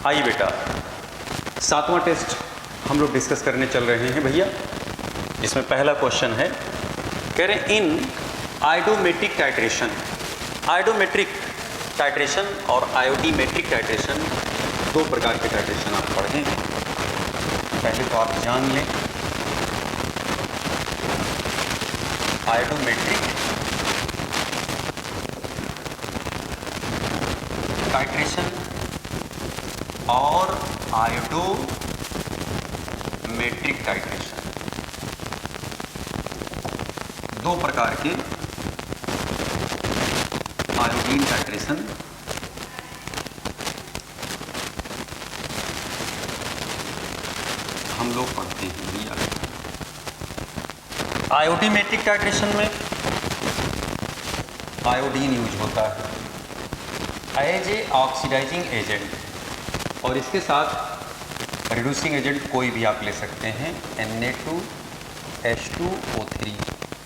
आइए बेटा, 7वां टेस्ट हम लोग डिस्कस करने चल रहे हैं भैया। इसमें पहला क्वेश्चन है, कह रहे इन आयोडोमेट्रिक टाइट्रेशन, आयोडोमेट्रिक टाइट्रेशन और आयोडीमेट्रिक टाइट्रेशन दो प्रकार के टाइट्रेशन आप पढ़े हैं। पहले तो आप जान लें आयोडोमेट्रिक टाइट्रेशन और आयोडोमेट्रिक टाइट्रेशन, दो प्रकार के आयोडीन टाइट्रेशन हम लोग पढ़ते हैं भैया। आयोडीमेट्रिक टाइट्रेशन में आयोडीन यूज होता है एज ए ऑक्सीडाइजिंग एजेंट, और इसके साथ रिड्यूसिंग एजेंट कोई भी आप ले सकते हैं, Na2H2O3,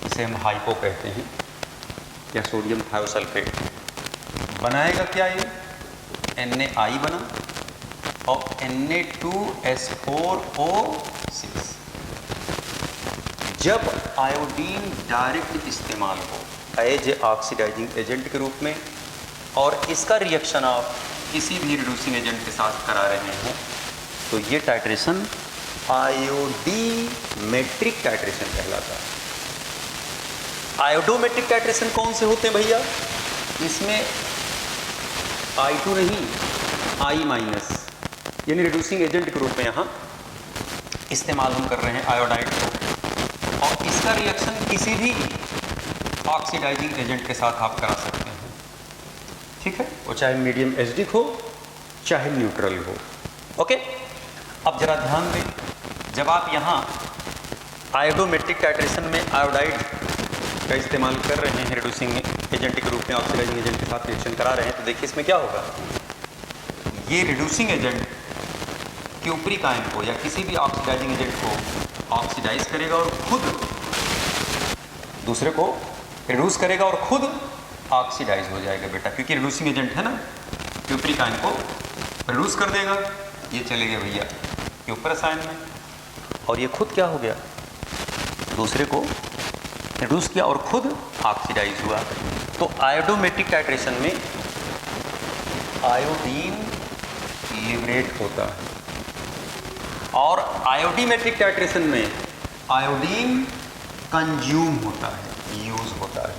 इसे हम हाइपो कहते हैं, या सोडियम थायोसल्फेट। बनाएगा क्या ये? Na बना और Na2S4O6। जब आयोडीन डायरेक्ट इस्तेमाल हो एज ए ऑक्सीडाइजिंग एजेंट के रूप में, और इसका रिएक्शन आप किसी भी रिड्यूसिंग एजेंट के साथ करा रहे हैं, तो ये टाइट्रेशन आयोडीमेट्रिक टाइट्रेशन कहलाता है। आयोडोमेट्रिक टाइट्रेशन कौन से होते हैं भैया? इसमें I2 नहीं, I- यानी रिड्यूसिंग एजेंट के रूप में यहाँ इस्तेमाल हम कर रहे हैं आयोडाइड को, और इसका रिएक्शन किसी भी ऑक्सीडाइजिंग एजेंट के साथ आप करा सकते हैं, ठीक है, वो चाहे मीडियम एसिडिक हो चाहे न्यूट्रल हो। ओके, अब जरा ध्यान दें, जब आप यहाँ आयोडोमेट्रिक टाइट्रेशन में आयोडाइड का इस्तेमाल कर रहे हैं रिड्यूसिंग एजेंट के रूप में, ऑक्सीडाइजिंग एजेंट के साथ रिएक्शन करा रहे हैं, तो देखिए इसमें क्या होगा। ये रिड्यूसिंग एजेंट के ऊपरी कायम को या किसी भी ऑक्सीडाइजिंग एजेंट को ऑक्सीडाइज करेगा और खुद दूसरे को रिड्यूस करेगा और खुद ऑक्सीडाइज हो जाएगा बेटा, क्योंकि रिड्यूसिंग एजेंट है ना, कि ऊपरी कायम को रिड्यूस कर देगा, ये चले गए भैया ये ऊपर रसायन में, और ये खुद क्या हो गया, दूसरे को रिड्यूस किया और खुद ऑक्सीडाइज हुआ। तो आयोडोमेट्रिक टाइट्रेशन में आयोडीन लिबरेट होता है, और आयोडीमेट्रिक टाइट्रेशन में आयोडीन कंज्यूम होता है, यूज होता है।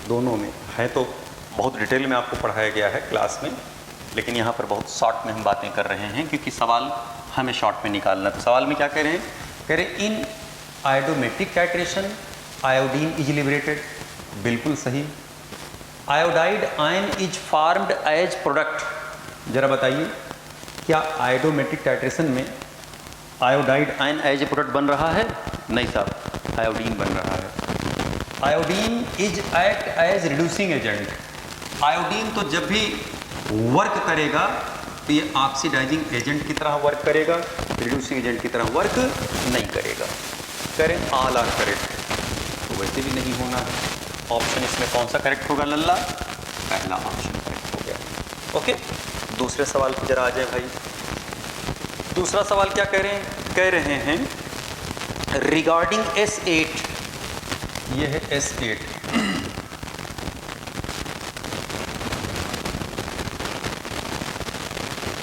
दोनों में है, तो बहुत डिटेल में आपको पढ़ाया गया है क्लास में, लेकिन यहाँ पर बहुत शॉर्ट में हम बातें कर रहे हैं, क्योंकि सवाल हमें शॉर्ट में निकालना। तो सवाल में क्या कह रहे हैं? कह रहे in iodometric titration iodine is liberated, बिल्कुल सही। Iodide ion is formed as product, जरा बताइए क्या आयोडोमेट्रिक टाइट्रेशन में iodide ion as a product बन रहा है? नहीं साहब, आयोडीन बन रहा है। Iodine is act as reducing agent, iodine तो जब भी वर्क करेगा तो ये ऑक्सीडाइजिंग एजेंट की तरह वर्क करेगा, रिड्यूसिंग एजेंट की तरह वर्क नहीं करेगा। करें ऑल आर करेक्ट, तो वैसे भी नहीं होना है। ऑप्शन इसमें कौन सा करेक्ट होगा लल्ला? पहला ऑप्शन करेक्ट हो गया। ओके, दूसरे सवाल पे जरा आ जाए भाई। दूसरा सवाल क्या कह रहे हैं रिगार्डिंग S8, ये है S8,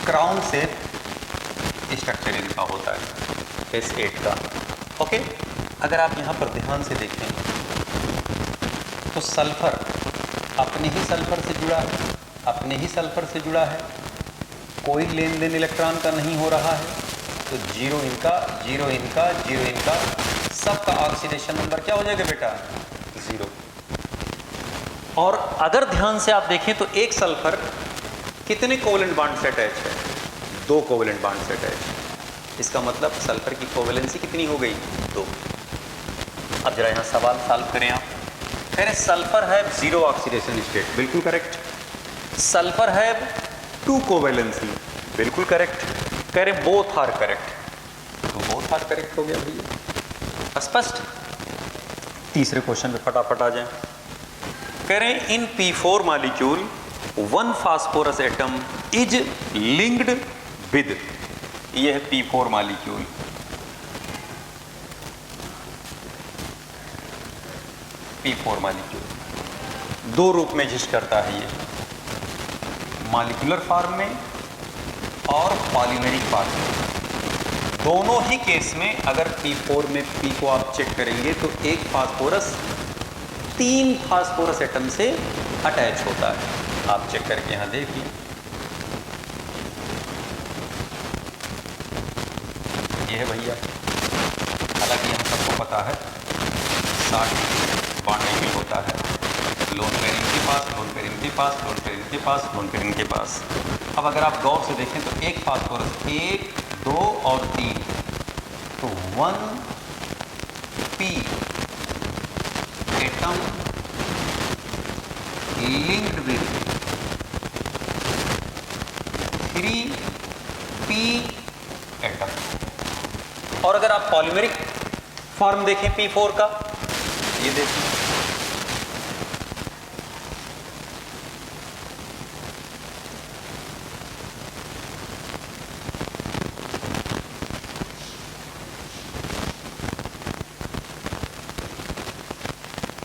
क्राउन से स्ट्रक्चर इनका होता है S8 का। ओके, अगर आप यहाँ पर ध्यान से देखें तो सल्फर अपने ही सल्फर से जुड़ा है, अपने ही सल्फर से जुड़ा है, कोई लेन देन इलेक्ट्रॉन का नहीं हो रहा है, तो जीरो इनका, जीरो इनका, जीरो इनका, सबका ऑक्सीडेशन नंबर क्या हो जाएगा बेटा? 0। और अगर ध्यान से आप देखें तो एक सल्फर कितने कोवेलेंट बॉन्ड से अटैच है? 2 कोवेलेंट बॉन्ड से अटैच। इसका मतलब सल्फर की कोवेलेंसी कितनी हो गई? 2। अब जरा यहाँ सवाल सॉल्व करें आप। कह रहे सल्फर है 0 ऑक्सीडेशन स्टेट, बिल्कुल करेक्ट। सल्फर है 2 कोवेलेंसी, बिल्कुल करेक्ट। कह रहे बोथ आर करेक्ट, तो बोथ आर करेक्ट हो गया भैया, स्पष्ट। तीसरे क्वेश्चन पे फटाफट आ जाए। कह रहे हैं इन P4 molecule 1 phosphorus atom is linked with, ये है P4 मॉलिक्यूल। P4 मॉलिक्यूल दो रूप में एग्जिस्ट करता है ये, मॉलिक्यूलर फॉर्म में और पॉलीमेरिक फॉर्म में। दोनों ही केस में अगर P4 में P को आप चेक करेंगे तो एक फास्फोरस 3 फास्फोरस एटम से अटैच होता है। आप चेक करके यहां देखिए, ये है भैया। हालांकि हम सबको पता है 60 बॉन्ड एंगल होता है, लोन पेयरिंग के पास, लोन पेयरिंग के पास, लोन पेयरिंग के पास, लोन पेयरिंग के पास। अब अगर आप गौर से देखें तो एक फास्फोरस 1, 2 और 3, तो 1p atom linked with 3p atom. और अगर आप पॉलीमेरिक फॉर्म देखें P4 का, ये देखिए,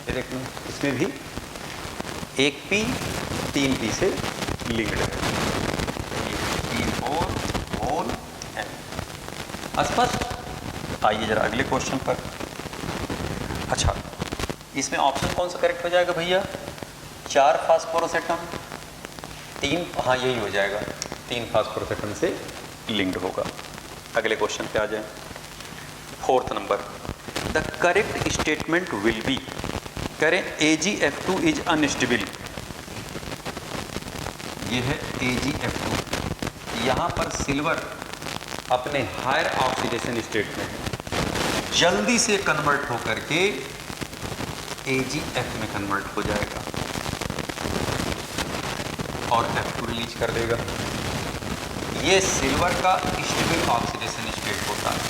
देखना इसमें भी 1p 3p से लिंक्ड है। P4 whole N। स्पष्ट? आइए जरा अगले क्वेश्चन पर। अच्छा, इसमें ऑप्शन कौन सा करेक्ट हो जाएगा भैया? 4 फास्फोरस एटम 3, हाँ यही हो जाएगा, 3 फास्फोरस एटम से लिंक्ड होगा। अगले क्वेश्चन पे आ जाए, 4th number. The correct statement will be, करें AgF2 इज अनस्टेबल। ये है AgF2, यहाँ पर सिल्वर अपने हायर ऑक्सीडेशन स्टेट में है, जल्दी से कन्वर्ट होकर के AgF में कन्वर्ट हो जाएगा और F2 रिलीज कर देगा। ये सिल्वर का स्टेबल ऑक्सीडेशन स्टेट होता है,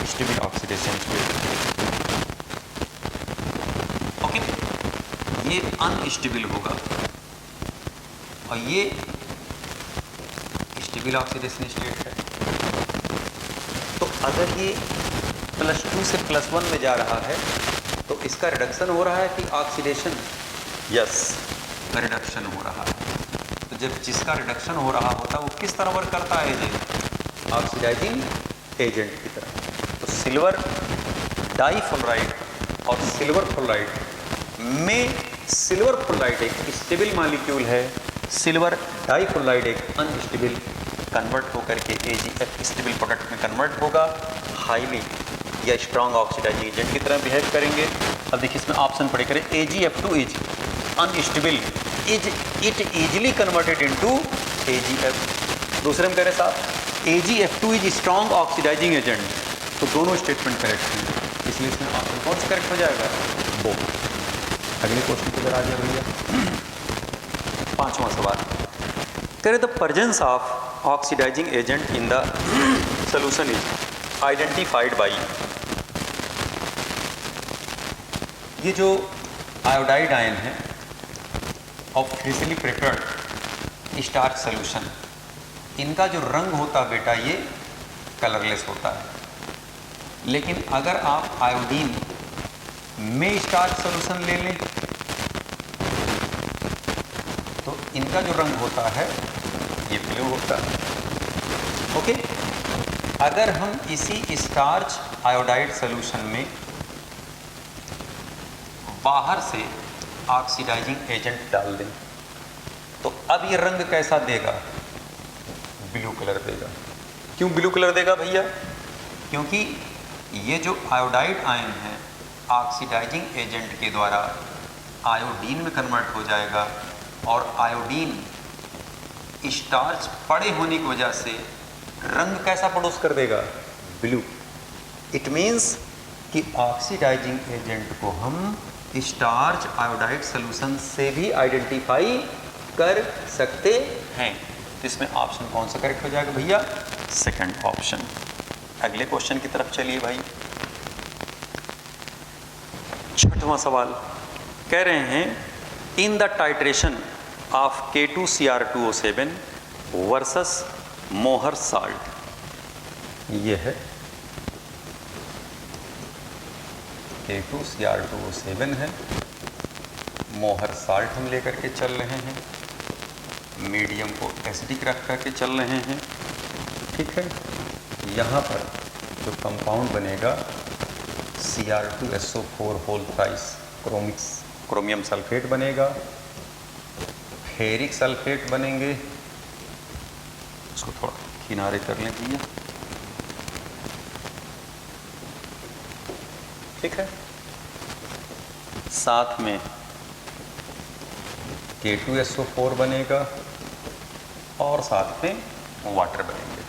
स्टेबल ऑक्सीडेशन स्टेट। ओके, ये अनस्टेबल होगा और ये स्टेबल ऑक्सीडेशन स्टेट है। तो अगर ये +2 से +1 में जा रहा है तो इसका रिडक्शन हो रहा है कि ऑक्सीडेशन? यस, रिडक्शन हो रहा है। तो जब जिसका रिडक्शन हो रहा होता है वो किस तरह वर्क करता है? एजेंट, ऑक्सीडाइजिंग एजेंट की तरह। तो सिल्वर डाइफ्लोराइड और सिल्वर फ्लोराइड में, सिल्वर फ्लोराइड एक स्टेबल मॉलिक्यूल है, सिल्वर डाइफ्लोराइड एक अनस्टेबल, कन्वर्ट होकर के AgF स्टेबल प्रोडक्ट में कन्वर्ट होगा, हाईली या स्ट्रॉन्ग ऑक्सीडाइजिंग एजेंट की तरह बिहेव करेंगे। अब देखिए इसमें ऑप्शन पढ़े करें, AgF2 is unstable, is it easily converted into AgF। दूसरे में कह रहे साहब AgF2 is strong oxidising agent, तो दोनों स्टेटमेंट करेक्ट हैं, इसलिए इसमें ऑप्शन कौन सा करेक्ट हो जाएगा? वो। अगले क्वेश्चन की तरह आ जाए भैया, 5वां सवाल। करें the presence of oxidising agent in the solution is identified by. ये जो आयोडाइड आयन है of freshly prepared starch solution, इनका जो रंग होता है बेटा ये कलरलेस होता है। लेकिन अगर आप आयोडीन में स्टार्च सोल्यूशन ले लें तो इनका जो रंग होता है ये ब्लू होता है। ओके, अगर हम इसी स्टार्च आयोडाइड सोल्यूशन में बाहर से ऑक्सीडाइजिंग एजेंट डाल दें तो अब ये रंग कैसा देगा? ब्लू कलर देगा। क्यों ब्लू कलर देगा भैया? क्योंकि ये जो आयोडाइड आयन है ऑक्सीडाइजिंग एजेंट के द्वारा आयोडीन में कन्वर्ट हो जाएगा और आयोडीन स्टार्च पड़े होने की वजह से रंग कैसा प्रोड्यूस कर देगा? ब्लू। इट मीन्स कि ऑक्सीडाइजिंग एजेंट को हम स्टार्च आयोडाइड सोल्यूशन से भी आइडेंटिफाई कर सकते हैं। तो इसमें ऑप्शन कौन सा करेक्ट हो जाएगा भैया? Second option. अगले क्वेश्चन की तरफ चलिए भाई, 6वां सवाल। कह रहे हैं in the titration of K2Cr2O7 versus मोहर साल्ट, ये है K2Cr2O7 है, मोहर साल्ट हम लेकर के चल रहे हैं, मीडियम को एसिडिक रख करके चल रहे हैं, ठीक है। यहाँ पर जो कंपाउंड बनेगा Cr2SO4 whole thrice chromium sulphate बनेगा, फेरिक सल्फेट बनेंगे, इसको थोड़ा किनारे कर लें भैया, ठीक है। साथ में K2SO4 बनेगा और साथ में वाटर बनेंगे,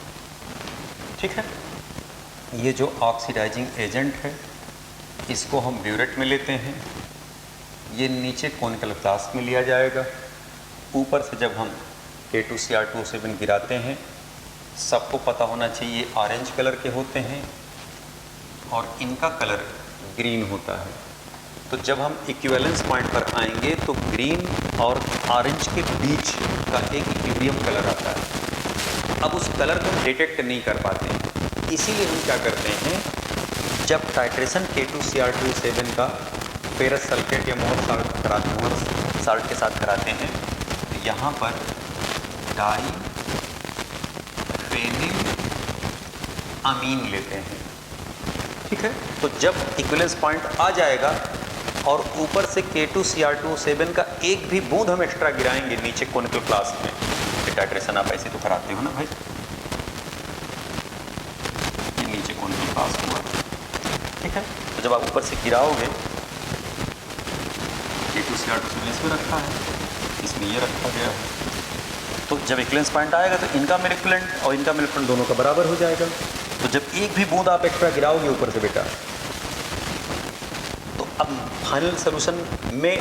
ठीक है। ये जो ऑक्सीडाइजिंग एजेंट है इसको हम ब्यूरेट में लेते हैं, ये नीचे कॉनिकल फ्लास्क में लिया जाएगा, ऊपर से जब हम K2Cr2O7 गिराते हैं, सबको पता होना चाहिए ऑरेंज कलर के होते हैं और इनका कलर ग्रीन होता है। तो जब हम इक्विवेलेंस पॉइंट पर आएंगे तो ग्रीन और ऑरेंज के बीच का एक इक्विलिब्रियम कलर आता है। अब उस कलर को हम डिटेक्ट नहीं कर पाते हैं, इसीलिए हम क्या करते हैं, जब टाइट्रेशन K2Cr2O7 का फेरस सल्फेट या मोहर साल्ट के साथ कराते हैं तो यहाँ पर डाईफेनिल अमीन लेते हैं, ठीक है। तो जब इक्विवेलेंस पॉइंट आ जाएगा और ऊपर से K2Cr2O7 का एक भी बूंद हम एक्स्ट्रा गिराएंगे नीचे कॉनिकल फ्लास्क में, टाइट्रेशन आप ऐसे तो कराते हो ना भाई, ये नीचे कॉनिकल फ्लास्क हुआ, ठीक है। तो जब आप ऊपर से गिराओगे, K2Cr2O7 इसमें रखा है, इसमें ये रखा गया है, तो जब इक्विवेलेंस पॉइंट आएगा तो इनका मिलिकुलेंट और इनका मिलिकुलेंट दोनों का बराबर हो जाएगा। तो जब एक भी बूंद आप एक्स्ट्रा गिराओगे ऊपर से बेटा, तो अब फाइनल सोल्यूशन में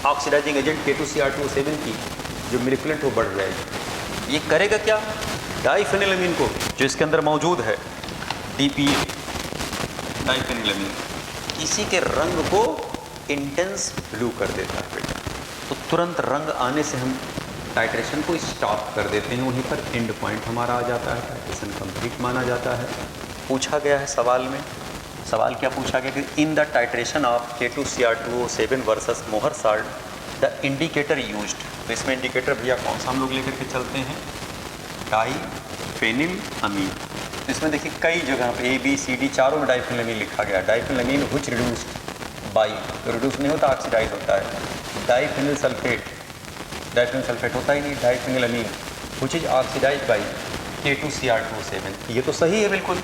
ऑक्सीडाइजिंग एजेंट K2Cr2O7 की जो मिलिकुलेंट वो बढ़ जाएगी। ये करेगा क्या, डाईफेनिलमीन को जो इसके अंदर मौजूद है DPA डाईफेनिलमीन, इसी के रंग को इंटेंस ब्लू कर देता है बेटा। तो तुरंत रंग आने से हम टाइट्रेशन को स्टॉप कर देते हैं, वहीं पर एंड पॉइंट हमारा आ जाता है, टाइट्रेशन कंप्लीट माना जाता है। पूछा गया है सवाल में, सवाल क्या पूछा गया कि in the titration of K2Cr2O7 versus मोहर साल्ट द इंडिकेटर यूज्ड, तो इसमें इंडिकेटर भैया कौन सा हम लोग लेकर के चलते हैं, डाईफेनिल अमीन। तो इसमें देखिए कई जगह पे ABCD चारों में डाईफेनिलमीन लिखा गया, डाईफेनिलमीन व्हिच रिड्यूस्ड बाई, तो रिड्यूस नहीं होता, ऑक्सीडाइज होता है, डाईफेनिल सल्फेट होता ही नहीं, diphenylamine which is oxidise by K2Cr2O7, ये तो सही है बिल्कुल।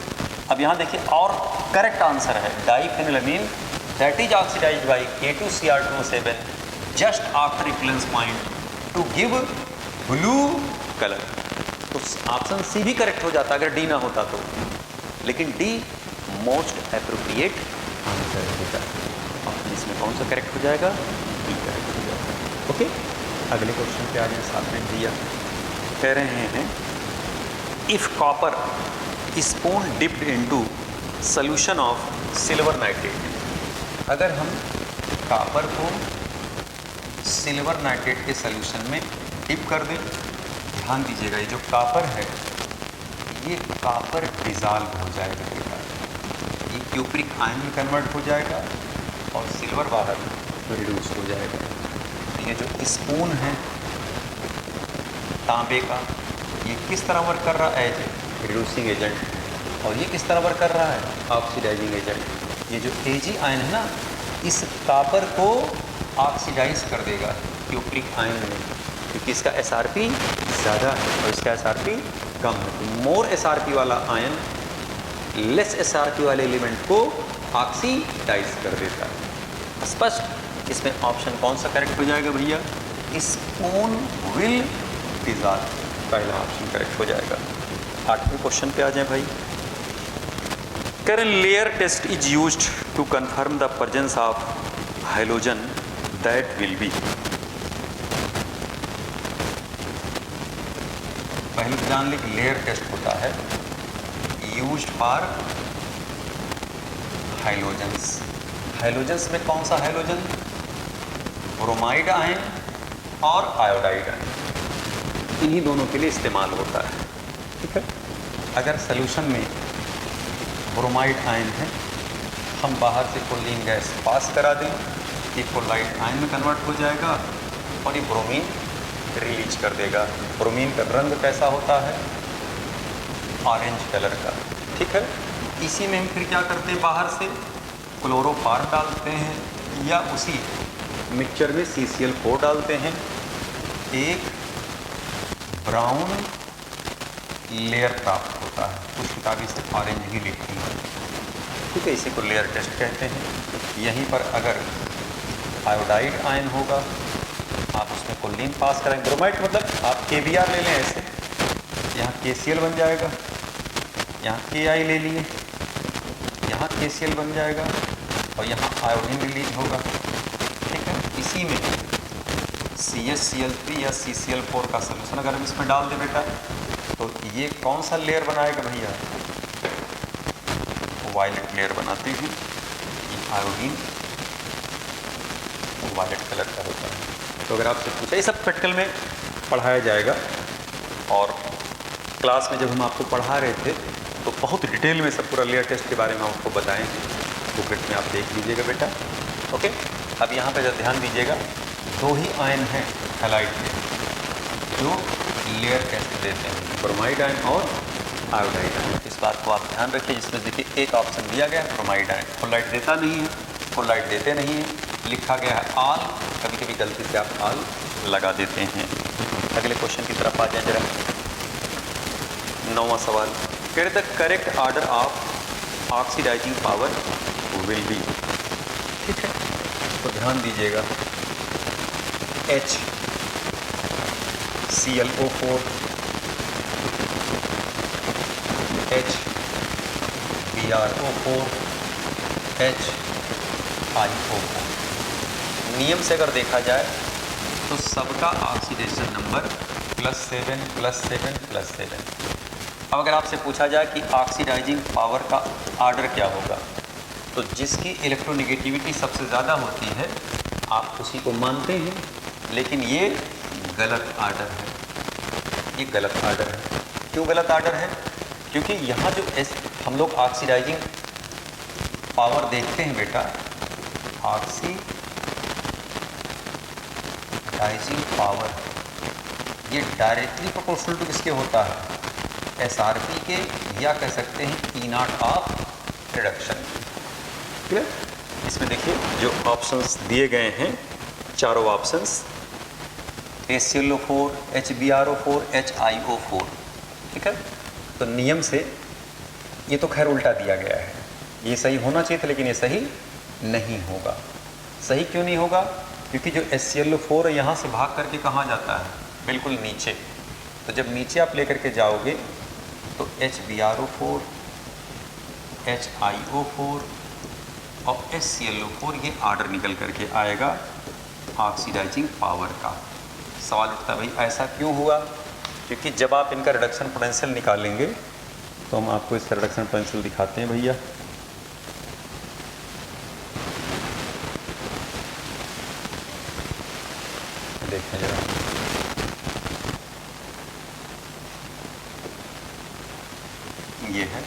अब यहाँ देखिए और करेक्ट आंसर है diphenylamine that is oxidise by K2Cr2O7 just after equivalence point to give blue colour. तो ऑप्शन सी भी करेक्ट हो जाता अगर डी ना होता तो, लेकिन डी मोस्ट एप्रोप्रिएट आंसर होता है। ऑप्शन इसमें कौन सा करेक्ट हो जाएगा, डी करेक्ट हो जाएगा। ओके, अगले क्वेश्चन पे आ जाए साथ में भैया। कह रहे हैं if copper spoon dipped into solution of silver nitrate, अगर हम कॉपर को सिल्वर नाइट्रेट के सॉल्यूशन में डिप कर दें, ध्यान दीजिएगा ये जो कॉपर है ये कॉपर डिजॉल्व हो जाएगा बेटा, ये क्यूप्रिक आयन में कन्वर्ट हो जाएगा और सिल्वर बाहर रिड्यूस हो जाएगा। ये जो स्पून है तांबे का, ये किस तरह वर्क कर रहा है, एज रिड्यूसिंग एजेंट, और ये किस तरह वर्क कर रहा है, ऑक्सीडाइजिंग एजेंट। ये जो Ag आयन है ना, इस कॉपर को ऑक्सीडाइज कर देगा क्यूप्रिक आयन में, क्योंकि इसका SRP ज़्यादा है और इसका SRP कम है। तो मोर SRP वाला आयन लेस SRP वाले एलिमेंट को ऑक्सीडाइज कर देता है। स्पष्ट, इसमें ऑप्शन कौन सा करेक्ट हो जाएगा भैया, स्पून विल डिजॉल्व, पहला ऑप्शन करेक्ट हो जाएगा। 8वें क्वेश्चन पे आ जाए भाई। Current layer test is used to confirm the presence of halogen that will be, पहले तो जान ली कि लेयर टेस्ट होता है यूज्ड फॉर हाइलोजेंस। हाइलोजेंस में कौन सा हाइलोजन, ब्रोमाइड आयन और आयोडाइड आयन, इन्हीं दोनों के लिए इस्तेमाल होता है। ठीक है। अगर सोल्यूशन में ब्रोमाइड आयन है, हम बाहर से क्लोरीन गैस पास करा दें, ये क्लोराइड आयन में कन्वर्ट हो जाएगा और ये ब्रोमीन रिलीज कर देगा। ब्रोमीन का रंग कैसा होता है? ऑरेंज कलर का, ठीक है। इसी में हम फिर क्या करते हैं, बाहर से क्लोरोफार्म डालते हैं या उसी मिक्सचर में CCl4 डालते हैं, एक ब्राउन लेयर प्राप्त होता है। कुछ किताबें इसे ऑरेंज भी लिखती हैं, ठीक है। इसी को लेयर टेस्ट कहते हैं। यहीं पर अगर आयोडाइड आयन होगा, आप उसमें क्लोरीन पास करेंगे, ब्रोमाइड मतलब आप KBr ले लें ऐसे, यहाँ KCl बन जाएगा, यहाँ Ki ले लिए, यहाँ KCl बन जाएगा और यहाँ आयोडीन रिलीज होगा, ठीक है। इसी में CaCl3 या CCl4 का सलूशन अगर हम इसमें डाल दें बेटा, तो ये कौन सा लेयर बनाएगा भैया? वायलेट लेयर बनाते हैं। ये आयोडीन वायलेट कलर का होता है। तो अगर आपसे पूछा, ये सब प्रैक्टिकल में पढ़ाया जाएगा और क्लास में जब हम आपको पढ़ा रहे थे तो बहुत डिटेल में सब पूरा लेयर टेस्ट के बारे में आपको बताएंगे। बुकलेट में आप देख लीजिएगा बेटा, ओके। अब यहाँ पे जब ध्यान दीजिएगा, दो ही आयन हैं हैलाइड के जो लेयर टेस्ट देते हैं, ब्रोमाइड आयन और आयोडाइड आयन। इस बात को आप ध्यान रखिए। जिसमें देखिए एक ऑप्शन दिया गया है ब्रोमाइड आयन, क्लोराइड देता नहीं है, क्लोराइड देते नहीं है, लिखा गया है आल, कभी कभी गलती से आप आल लगा देते हैं। अगले क्वेश्चन की तरफ आ जाए जरा। 9वां सवाल, कह the correct order of oxidising power will be, ठीक है। तो ध्यान दीजिएगा, HClO4, HbRO4, HiO4। नियम से अगर देखा जाए तो सबका ऑक्सीडेशन नंबर +7 +7 +7। अब अगर आपसे पूछा जाए कि ऑक्सीडाइजिंग पावर का ऑर्डर क्या होगा, तो जिसकी इलेक्ट्रोनेगेटिविटी सबसे ज़्यादा होती है आप उसी को मानते हैं, लेकिन ये गलत ऑर्डर है। ये गलत ऑर्डर है। क्यों गलत ऑर्डर है? क्योंकि यहाँ जो हम लोग ऑक्सीडाइजिंग पावर देखते हैं बेटा, ऑक्सीडाइजिंग पावर ये डायरेक्टली प्रोपोर्शनल टू किसके होता है? SRP के, या कह सकते हैं E0 ऑफ रिडक्शन। क्लियर? इसमें देखिए जो ऑप्शंस दिए गए हैं, चारों ऑप्शंस HClO4, HbRO4, HiO4, ठीक है। तो नियम से ये तो खैर उल्टा दिया गया है, ये सही होना चाहिए था लेकिन ये सही नहीं होगा। सही क्यों नहीं होगा? क्योंकि जो HClO4 है यहाँ से भाग करके कहाँ जाता है? बिल्कुल नीचे। तो जब नीचे आप लेकर के जाओगे तो HbRO4, HiO4 और HClO4 ये ऑर्डर निकल करके आएगा ऑक्सीडाइजिंग पावर का। सवाल उठता है भाई ऐसा क्यों हुआ? क्योंकि जब आप इनका रिडक्शन पोटेंशियल निकालेंगे तो हम आपको इसका रिडक्शन पोटेंशियल दिखाते हैं भैया। देखें जरा, ये है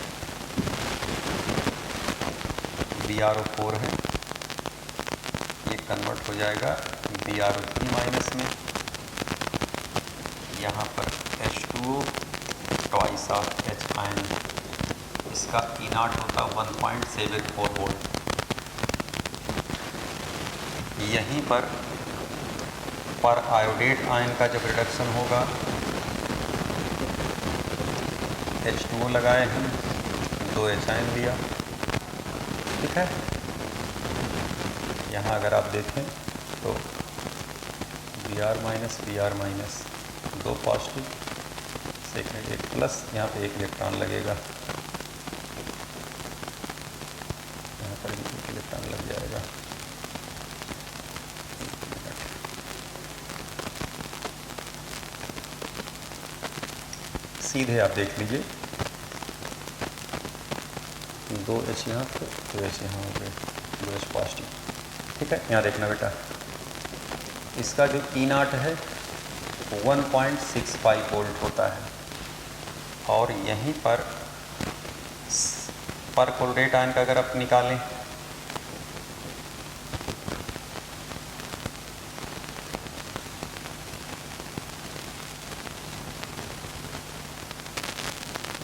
BrO4 है, ये कन्वर्ट हो जाएगा BrO3 माइनस में, यहाँ पर H2O twice of H ion, इसका E0 होता 1.74 वोल्ट। यहीं पर आयोडेट आयन का जब रिडक्शन होगा, H2O लगाए हैं, 2 H आयन लिया, ठीक है। यहाँ अगर आप देखें तो Br माइनस 2 पॉजिटिव, सेकेंड एक प्लस, यहाँ पे एक इलेक्ट्रॉन लगेगा, यहाँ पर एक इलेक्ट्रॉन लग जाएगा। सीधे आप देख लीजिए, 2 H यहाँ पे, 2 H यहाँ हो गए, 2 H पॉजिटिव, ठीक है। यहाँ देखना बेटा, इसका जो E0 है 1.65 वोल्ट होता है और यहीं पर परक्लोरेट आयन का अगर आप निकालें,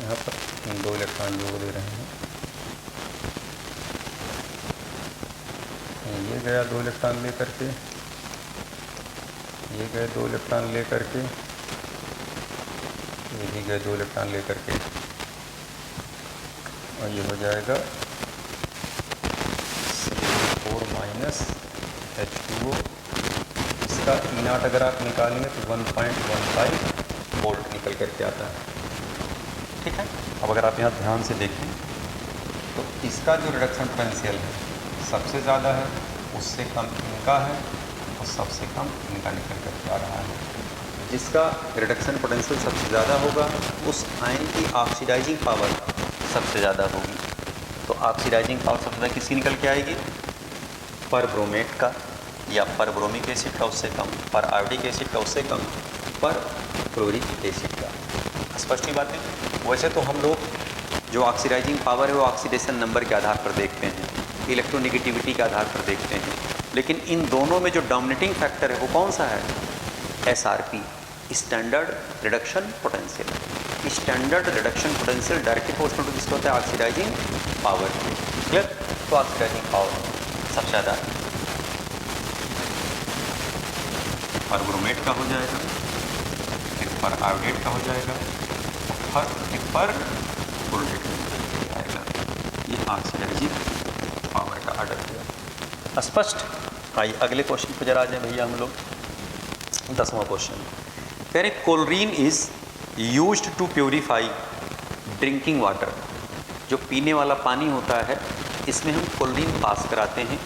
यहाँ पर 2 इलेक्ट्रॉन जोड़ दे रहे हैं, ये गया 2 इलेक्ट्रॉन ले करके, ये गए 2 इलेक्ट्रॉन ले करके, ये भी गए 2 इलेक्ट्रॉन ले करके, और ये हो जाएगा CH4 H2O। इसका E0 अगर आप निकालेंगे तो 1.15 वोल्ट निकल करके आता है। ठीक है, अब अगर आप यहाँ ध्यान से देखें तो इसका जो रिडक्शन पोटेंशियल है सबसे ज़्यादा है, उससे कम इनका है, और सबसे कम इनका निकल करके आ रहा है। जिसका रिडक्शन पोटेंशियल सबसे ज़्यादा होगा उस आयन की ऑक्सीडाइजिंग पावर सबसे ज़्यादा होगी। तो ऑक्सीडाइजिंग पावर सबसे ज़्यादा किसकी निकल के आएगी? पर ब्रोमेट का, या पर ब्रोमिक एसिड का उससे कम, पर आयोडिक एसिड का उससे कम, पर क्लोरिक एसिड का। स्पष्ट ही बात है। वैसे तो हम लोग जो ऑक्सीडाइजिंग पावर है वो ऑक्सीडेशन नंबर के आधार पर देखते हैं, इलेक्ट्रोनेगेटिविटी के आधार पर देखते हैं, लेकिन इन दोनों में जो डोमिनेटिंग फैक्टर है वो कौन सा है? SRP, standard reduction potential. Standard reduction potential directly proportional to किसका होता है? Oxidising power. क्लियर? तो ऑक्सीडाइजिंग पावर सबसे ज़्यादा पर ब्रोमेट का हो जाएगा, फिर पर आयोडेट का हो जाएगा, फिर पर क्लोरेट का आएगा। ये ऑक्सीडाइजिंग पावर का ऑर्डर किया। स्पष्ट? आइए अगले क्वेश्चन पर जरा आ जाए भैया हम लोग। 10वां क्वेश्चन कह रहे chlorine is used to purify drinking water. जो पीने वाला पानी होता है इसमें हम क्लोरीन पास कराते हैं।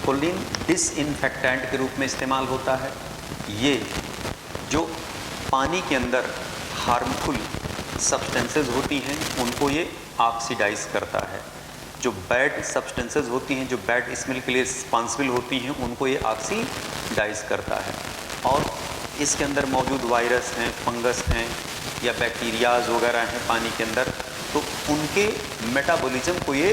क्लोरीन डिसइंफेक्टेंट के रूप में इस्तेमाल होता है। ये जो पानी के अंदर हार्मफुल सब्सटेंसेस होती हैं उनको ये ऑक्सीडाइज करता है। जो बैड सब्सटेंसेस होती हैं, जो बैड स्मेल के लिए रिस्पॉन्सिबल होती हैं, उनको ये ऑक्सीडाइज करता है। और इसके अंदर मौजूद वायरस हैं, फंगस हैं या बैक्टीरियाज वगैरह हैं पानी के अंदर, तो उनके मेटाबॉलिज्म को ये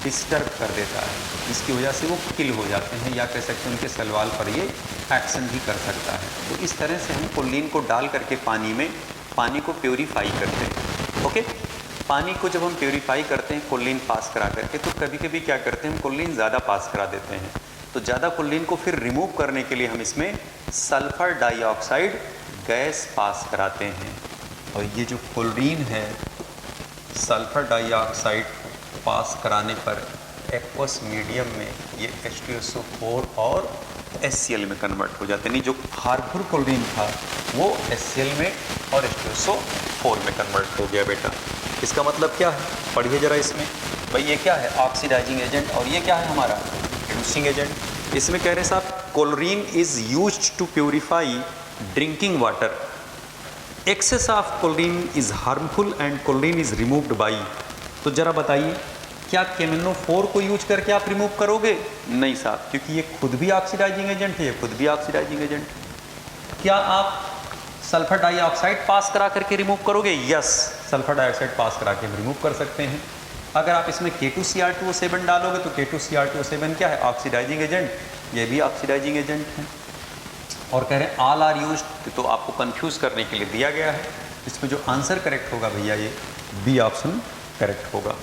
डिस्टर्ब कर देता है, जिसकी वजह से वो किल हो जाते हैं, या कह सकते हैं उनके सलवाल पर ये एक्शन भी कर सकता है। तो इस तरह से हम क्लोरीन को डाल करके पानी में पानी को प्योरीफाई करते हैं। ओके, पानी को जब हम प्योरीफाई करते हैं क्लोरीन पास करा करके, तो कभी कभी क्या करते हैं हम क्लोरीन ज़्यादा पास करा देते हैं। तो ज़्यादा क्लोरीन को फिर रिमूव करने के लिए हम इसमें सल्फर डाइऑक्साइड गैस पास कराते हैं। और ये जो क्लोरीन है सल्फर डाइऑक्साइड पास कराने पर एक्वस मीडियम में ये H2SO4 और HCl में कन्वर्ट हो जाते हैं। नहीं, जो हार्मफुल क्लोरीन था वो HCl में और H2SO4 में कन्वर्ट हो गया बेटा। इसका मतलब क्या है? पढ़िए जरा इसमें। भाई ये क्या है? ऑक्सीडाइजिंग एजेंट, और ये क्या है हमारा? Reducing agent. इसमें कह रहे हैं साहब chlorine is used to purify drinking water. Excess of chlorine is harmful and chlorine is removed by. तो जरा बताइए, क्या KMnO4 को यूज करके आप रिमूव करोगे? नहीं साहब, क्योंकि ये खुद भी ऑक्सीडाइजिंग एजेंट है, ये खुद भी ऑक्सीडाइजिंग एजेंट। क्या आप सल्फर डाइऑक्साइड पास करा करके रिमूव करोगे? यस, सल्फर डाइऑक्साइड पास करा के हम रिमूव कर सकते हैं। अगर आप इसमें K2Cr2O7 डालोगे तो K2Cr2O7 क्या है? ऑक्सीडाइजिंग एजेंट, ये भी ऑक्सीडाइजिंग एजेंट है। और कह रहे हैं ऑल आर यूज्ड, तो आपको कंफ्यूज करने के लिए दिया गया है। इसमें जो आंसर करेक्ट होगा भैया ये बी ऑप्शन करेक्ट होगा।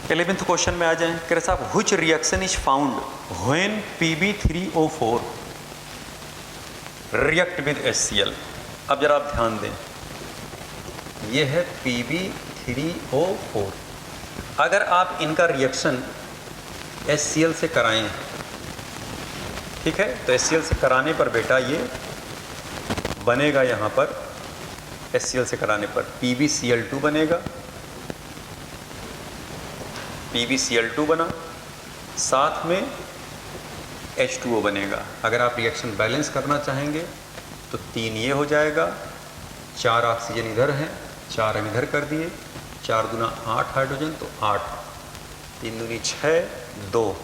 11th क्वेश्चन में आ जाएं। कह रहे साहब which reaction is found when Pb3O4 react with HCl। अब जरा आप ध्यान दें, ये है Pb3O4। अगर आप इनका रिएक्शन HCl से कराएं, ठीक है, तो HCl से कराने पर बेटा ये बनेगा, यहाँ पर HCl से कराने पर PbCl2 बनेगा, PbCl2 बना, साथ में H2O बनेगा। अगर आप रिएक्शन बैलेंस करना चाहेंगे तो 3 ये हो जाएगा, 4 ऑक्सीजन इधर हैं, 4 हम इधर कर दिए, 4 दूना 8 हाइड्रोजन, तो 8, 3 दूनी 6, 2।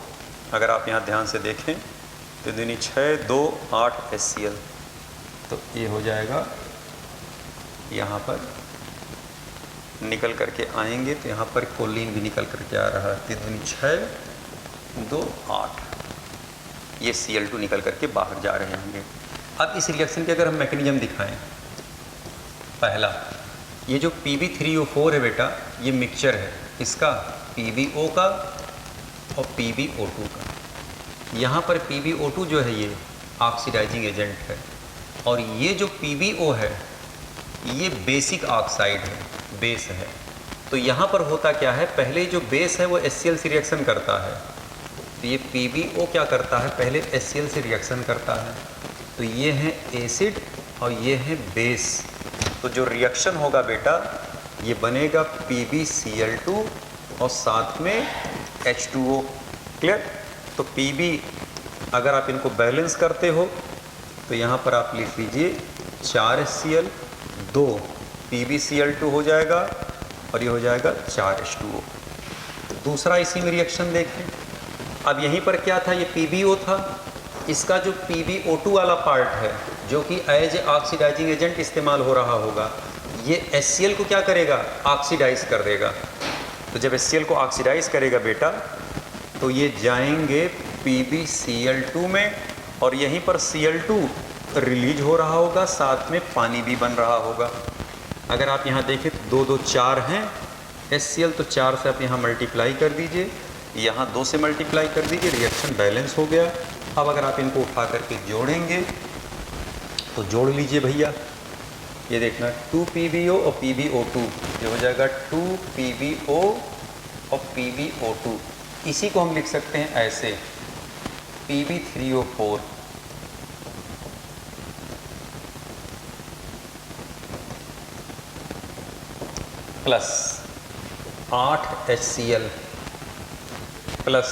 अगर आप यहाँ ध्यान से देखें तो 3 दूनी 6, 2, 8 HCl, तो ये हो जाएगा यहाँ पर निकल करके आएंगे तो यहाँ पर कोलिन भी निकल करके आ रहा है, 3 दूनी 6, 2 8, ये Cl2 निकल करके बाहर जा रहे होंगे। अब इस रिएक्शन के अगर हम मैकेनिज्म दिखाएं, पहला ये जो Pb3O4 है बेटा, ये मिक्सचर है इसका PbO का और PbO2 का। यहाँ पर PbO2 जो है ये ऑक्सीडाइजिंग एजेंट है, और ये जो PbO है ये बेसिक ऑक्साइड है, बेस है। तो यहाँ पर होता क्या है, पहले जो बेस है वो HCl से रिएक्शन करता है, तो ये PbO क्या करता है, पहले HCl से रिएक्शन करता है। तो ये है एसिड और ये है बेस। तो जो रिएक्शन होगा बेटा ये बनेगा PbCl2 और साथ में H2O। क्लियर? तो Pb अगर आप इनको बैलेंस करते हो तो यहाँ पर आप लिख लीजिए 4 HCl, 2 PbCl2 हो जाएगा और ये हो जाएगा 4 H2O। दूसरा इसी में रिएक्शन देखें। अब यहीं पर क्या था, ये PbO था, इसका जो PbO2 वाला पार्ट है जो कि एज ऑक्सीडाइजिंग एजेंट इस्तेमाल हो रहा होगा, ये HCl को क्या करेगा, ऑक्सीडाइज कर देगा। तो जब HCl को ऑक्सीडाइज करेगा बेटा तो ये जाएंगे PbCl2 में, और यहीं पर Cl2 रिलीज हो रहा होगा, साथ में पानी भी बन रहा होगा। अगर आप यहाँ देखें 2 2 4 हैं HCl, तो 4 से आप यहाँ मल्टीप्लाई कर दीजिए, यहाँ 2 से मल्टीप्लाई कर दीजिए, रिएक्शन बैलेंस हो गया। अब अगर आप इनको उठा करके जोड़ेंगे तो जोड़ लीजिए भैया, ये देखना 2 PbO और PbO2, ये हो जाएगा 2 PbO और PbO2। इसी को हम लिख सकते हैं ऐसे Pb3O4 प्लस 8 HCl प्लस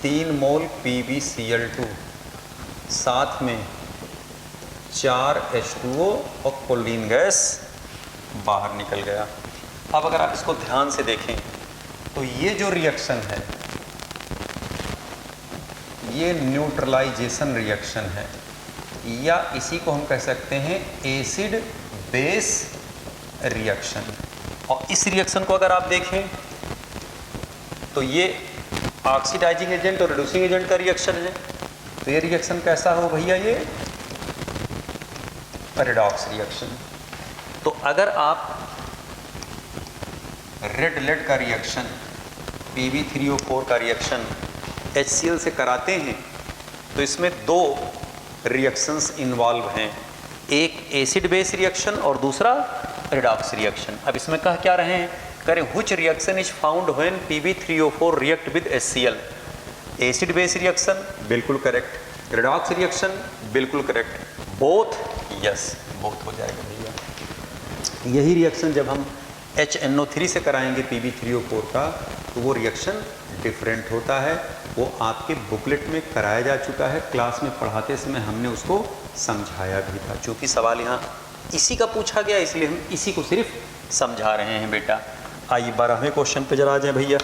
3 मोल PbCl2, साथ में 4 H2O और कोलिन गैस बाहर निकल गया। अब अगर आप इसको ध्यान से देखें तो ये जो रिएक्शन है ये न्यूट्रलाइजेशन रिएक्शन है, या इसी को हम कह सकते हैं एसिड बेस रिएक्शन। और इस रिएक्शन को अगर आप देखें तो ये ऑक्सीडाइजिंग एजेंट और रिड्यूसिंग एजेंट का रिएक्शन है। तो ये रिएक्शन कैसा हो भैया, ये रेडॉक्स रिएक्शन। तो अगर आप रेड लेड का रिएक्शन, Pb3O4 का रिएक्शन HCl से कराते हैं तो इसमें 2 रिएक्शंस इन्वॉल्व हैं, एक एसिड बेस रिएक्शन और दूसरा रेडॉक्स रिएक्शन। अब इसमें कह क्या रहे हैं, करें which reaction is found when Pb3O4 react with HCl। Acid base reaction बिल्कुल करेक्ट, रेडॉक्स रिएक्शन बिल्कुल करेक्ट, बोथ यस, बोथ हो जाएगा भैया। यही रिएक्शन जब हम HNO3 से कराएंगे Pb3O4 का तो वो रिएक्शन डिफरेंट होता है। वो आपके बुकलेट में कराया जा चुका है, क्लास में पढ़ाते समय हमने उसको समझाया भी था। चूँकि सवाल यहाँ इसी का पूछा गया इसलिए हम इसी को सिर्फ समझा रहे हैं बेटा। आइए 12वें क्वेश्चन पे जरा आ जाए भैया।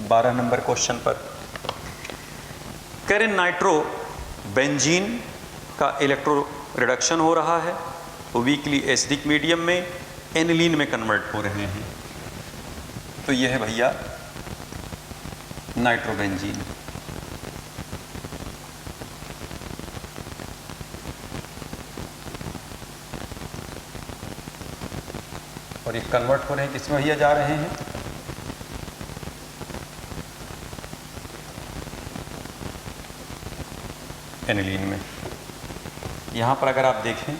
12 नंबर क्वेश्चन पर करें नाइट्रो बेंजीन का इलेक्ट्रो रिडक्शन हो रहा है, वो वीकली एसिडिक मीडियम में एनिलीन में कन्वर्ट हो रहे हैं। तो यह है भैया नाइट्रोबेंजीन। और ये कन्वर्ट हो रहे हैं किसमें भैया, जा रहे हैं एनिलीन में। यहाँ पर अगर आप देखें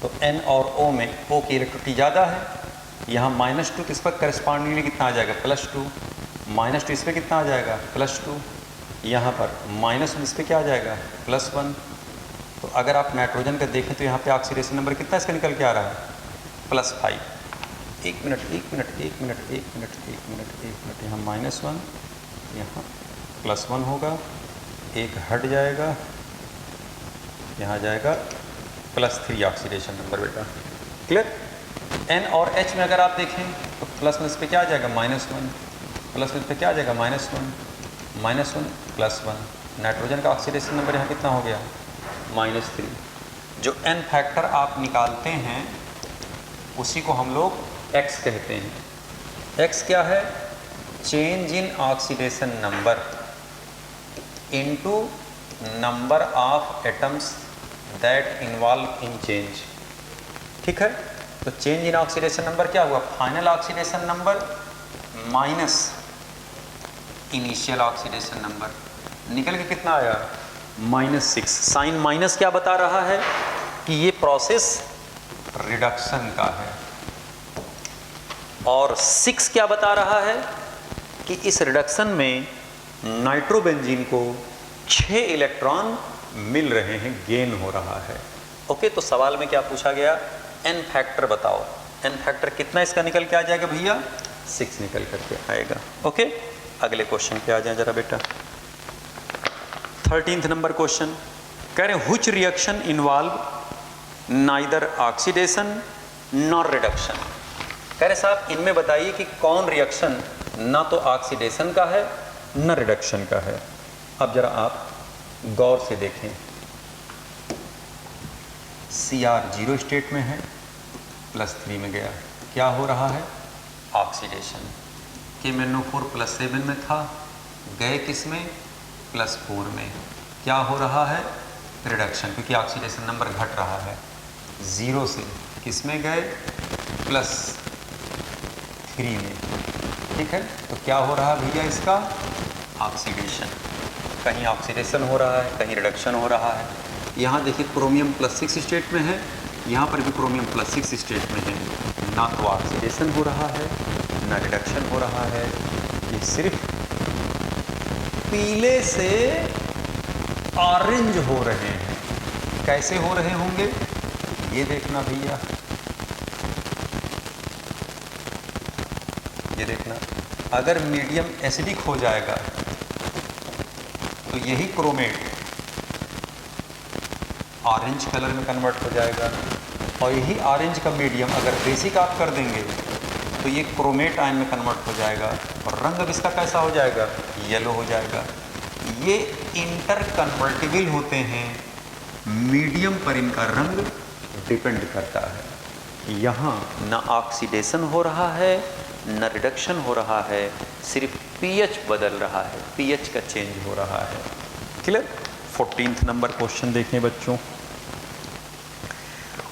तो N और O में O की इलेक्ट्रिसिटी ज़्यादा है, यहाँ -2 किस पर करस्पॉन्डिंगली कितना आ जाएगा, +2, -2 इस पर कितना आ जाएगा, +2, यहाँ पर -1 इस पर क्या आ जाएगा, +1। तो अगर आप नाइट्रोजन का देखें तो यहाँ पे ऑक्सीडेशन नंबर कितना इसका निकल के आ रहा है, +5। एक मिनट यहाँ -1, यहाँ +1 होगा, एक हट जाएगा, यहाँ जाएगा +3 ऑक्सीडेशन नंबर बेटा। क्लियर? N और H में अगर आप देखें तो प्लस में इस पर क्या आ जाएगा, -1, प्लस में इस पर क्या आ जाएगा, -1 +1। नाइट्रोजन का ऑक्सीडेशन नंबर यहाँ कितना हो गया, -3। जो N फैक्टर आप निकालते हैं उसी को हम लोग एक्स कहते हैं। एक्स क्या है? Change in oxidation number into number of atoms that involve in change. ठीक है, तो चेंज इन ऑक्सीडेशन नंबर क्या हुआ? Final oxidation number minus initial oxidation number, निकल के कितना आया? -6। साइन माइनस क्या बता रहा है? कि ये प्रोसेस रिडक्शन का है। और 6 क्या बता रहा है? कि इस रिडक्शन में नाइट्रोबेंजीन को 6 इलेक्ट्रॉन मिल रहे हैं, गेन हो रहा है। ओके, तो सवाल में क्या पूछा गया? एन फैक्टर बताओ। एन फैक्टर कितना इसका निकल के आ जाएगा भैया? 6 निकल करके आएगा। ओके, अगले क्वेश्चन पे आ जाए जरा बेटा। 13th नंबर क्वेश्चन कह रहे हैं which reaction involve neither oxidation nor reduction. कह रहे साहब इनमें बताइए कि कौन रिएक्शन ना तो ऑक्सीडेशन का है न रिडक्शन का है। अब जरा आप गौर से देखें, Cr 0 स्टेट में है, +3 में गया, क्या हो रहा है? ऑक्सीडेशन। KMnO4 +7 में था, गए किस में? +4 में, क्या हो रहा है? रिडक्शन, क्योंकि ऑक्सीडेशन नंबर घट रहा है। 0 से किस में गए? +3 में। ठीक है, तो क्या हो रहा है भैया इसका? ऑक्सीडेशन। कहीं ऑक्सीडेशन हो रहा है, कहीं रिडक्शन हो रहा है। यहाँ देखिए क्रोमियम +6 स्टेट में है, यहाँ पर भी क्रोमियम +6 स्टेट में है। ना तो ऑक्सीडेशन हो रहा है ना रिडक्शन हो रहा है, ये सिर्फ पीले से ऑरेंज हो रहे हैं। कैसे हो रहे होंगे ये देखना भैया, ये देखना। अगर मीडियम एसिडिक हो जाएगा तो यही क्रोमेट ऑरेंज कलर में कन्वर्ट हो जाएगा, और यही ऑरेंज का मीडियम अगर बेसिक आप कर देंगे तो ये क्रोमेट आयन में कन्वर्ट हो जाएगा, और रंग अब इसका कैसा हो जाएगा? येलो हो जाएगा। ये इंटर कन्वर्टिबल होते हैं, मीडियम पर इनका रंग डिपेंड करता है। यहाँ न ऑक्सीडेशन हो रहा है न रिडक्शन हो रहा है, सिर्फ पीएच बदल रहा है, पीएच का चेंज हो रहा है। क्लियर? 14th नंबर क्वेश्चन देखें बच्चों।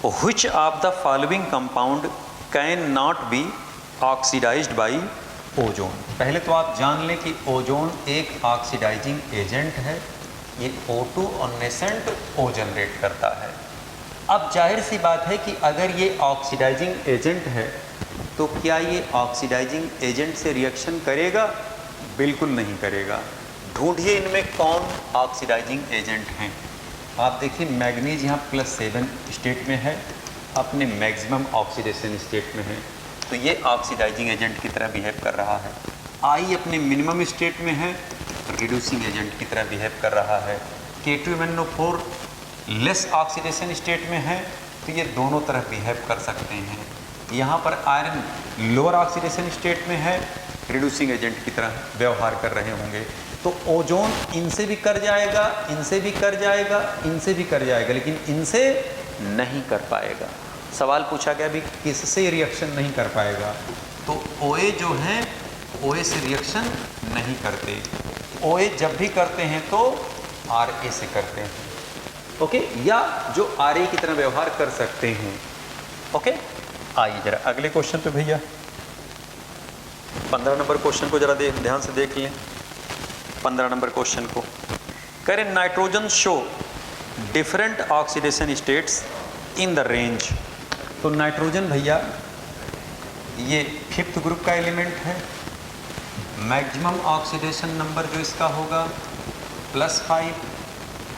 Which of the following compound can not be oxidized by ozone? पहले तो आप जान लें कि ओजोन एक ऑक्सीडाइजिंग एजेंट है, ये O2 और नेसेंट O जनरेट करता है। अब जाहिर सी बात है कि अगर ये ऑक्सीडाइजिंग एजेंट है तो क्या ये ऑक्सीडाइजिंग एजेंट से रिएक्शन करेगा? बिल्कुल नहीं करेगा। ढूंढिए इनमें कौन ऑक्सीडाइजिंग एजेंट हैं। आप देखिए मैग्नीज यहाँ +7 स्टेट में है, अपने मैक्सिमम ऑक्सीडेशन स्टेट में है, तो ये ऑक्सीडाइजिंग एजेंट की तरह बिहेव कर रहा है। आई अपने मिनिमम स्टेट में है, रिड्यूसिंग एजेंट की तरह बिहेव कर रहा है। K2MnO4 लेस ऑक्सीडेशन स्टेट में है, तो ये दोनों तरह बिहेव कर सकते हैं। यहाँ पर आयरन लोअर ऑक्सीडेशन स्टेट में है, रिड्यूसिंग एजेंट की तरह व्यवहार कर रहे होंगे। तो ओजोन इनसे भी कर जाएगा, इनसे भी कर जाएगा, इनसे भी कर जाएगा, लेकिन इनसे नहीं कर पाएगा। सवाल पूछा गया भी किससे रिएक्शन नहीं कर पाएगा, तो OA जो हैं OA से रिएक्शन नहीं करते। OA जब भी करते हैं तो RA से करते हैं। ओके, या जो RA की तरह व्यवहार कर सकते हैं। ओके, आइए जरा अगले क्वेश्चन पे भैया। 15 नंबर क्वेश्चन को जरा ध्यान से देख लें। 15 नंबर क्वेश्चन को कह रहे nitrogen show different oxidation states in the range. तो नाइट्रोजन भैया ये 5th ग्रुप का एलिमेंट है, मैक्सिमम ऑक्सीडेशन नंबर जो इसका होगा +5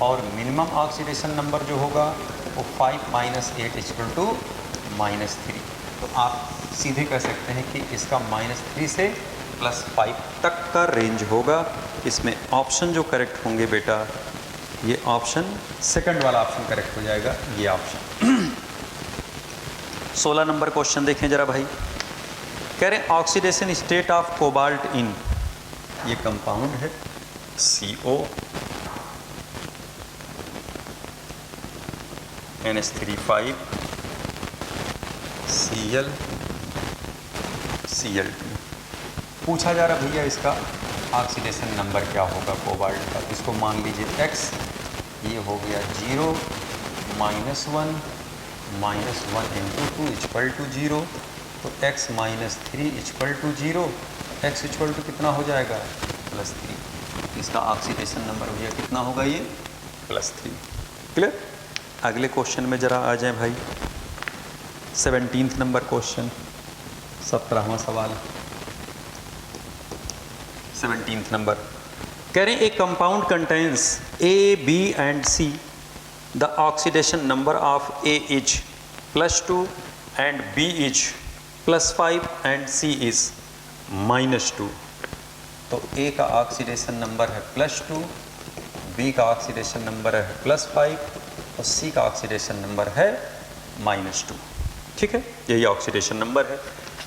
और मिनिमम ऑक्सीडेशन नंबर जो होगा वो 5 - 8 = -3। तो आप सीधे कह सकते हैं कि इसका -3 से +5 तक का रेंज होगा। इसमें ऑप्शन जो करेक्ट होंगे बेटा, ये ऑप्शन सेकंड वाला ऑप्शन करेक्ट हो जाएगा, ये ऑप्शन। 16 नंबर क्वेश्चन देखें जरा भाई। कह रहे हैं ऑक्सीडेशन स्टेट ऑफ कोबाल्ट इन, ये कंपाउंड है CO NH3 5 Cl Cl2। पूछा जा रहा भैया इसका ऑक्सीडेशन नंबर क्या होगा कोबाल्ट का, इसको मान लीजिए x, ये हो गया 0 -1 -1 इंटू 2 इक्वल टू 0, तो x -3 equal to 0, x equal to कितना हो जाएगा +3। इसका ऑक्सीडेशन नंबर भैया कितना होगा ये +3। क्लियर। अगले क्वेश्चन में जरा आ जाए भाई, 17 नंबर क्वेश्चन, 17वां सवाल, 17 नंबर कह रहे हैं ए compound contains A, B and C, the oxidation number of A is +2 and B is +5 and C is -2। तो A का ऑक्सीडेशन नंबर है +2, B का ऑक्सीडेशन नंबर है +5 और C का ऑक्सीडेशन नंबर है -2। ठीक है, यही ऑक्सीडेशन नंबर है।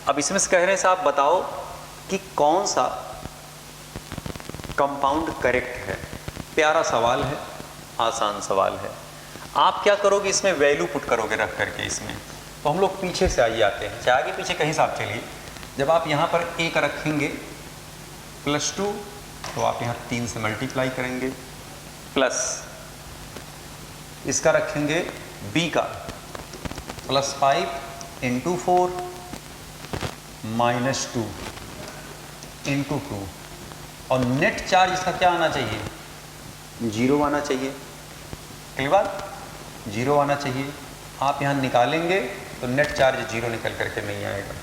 अब इसमें से कह रहे हैं साहब बताओ कि कौन सा कंपाउंड करेक्ट है। प्यारा सवाल है, आसान सवाल है। आप क्या करोगे, इसमें वैल्यू पुट करोगे रख करके इसमें। तो हम लोग पीछे से आइए आते हैं, चाहे आगे पीछे कहीं से आप चलिए। जब आप यहाँ पर A का रखेंगे +2, तो आप यहाँ 3 से मल्टीप्लाई करेंगे, प्लस इसका रखेंगे B का +5 इंटू 4 -2 इंटू 2, और नेट चार्ज इसका क्या आना चाहिए, 0 आना चाहिए। कई बार 0 आना चाहिए। आप यहाँ निकालेंगे तो नेट चार्ज 0 निकल करके नहीं आएगा।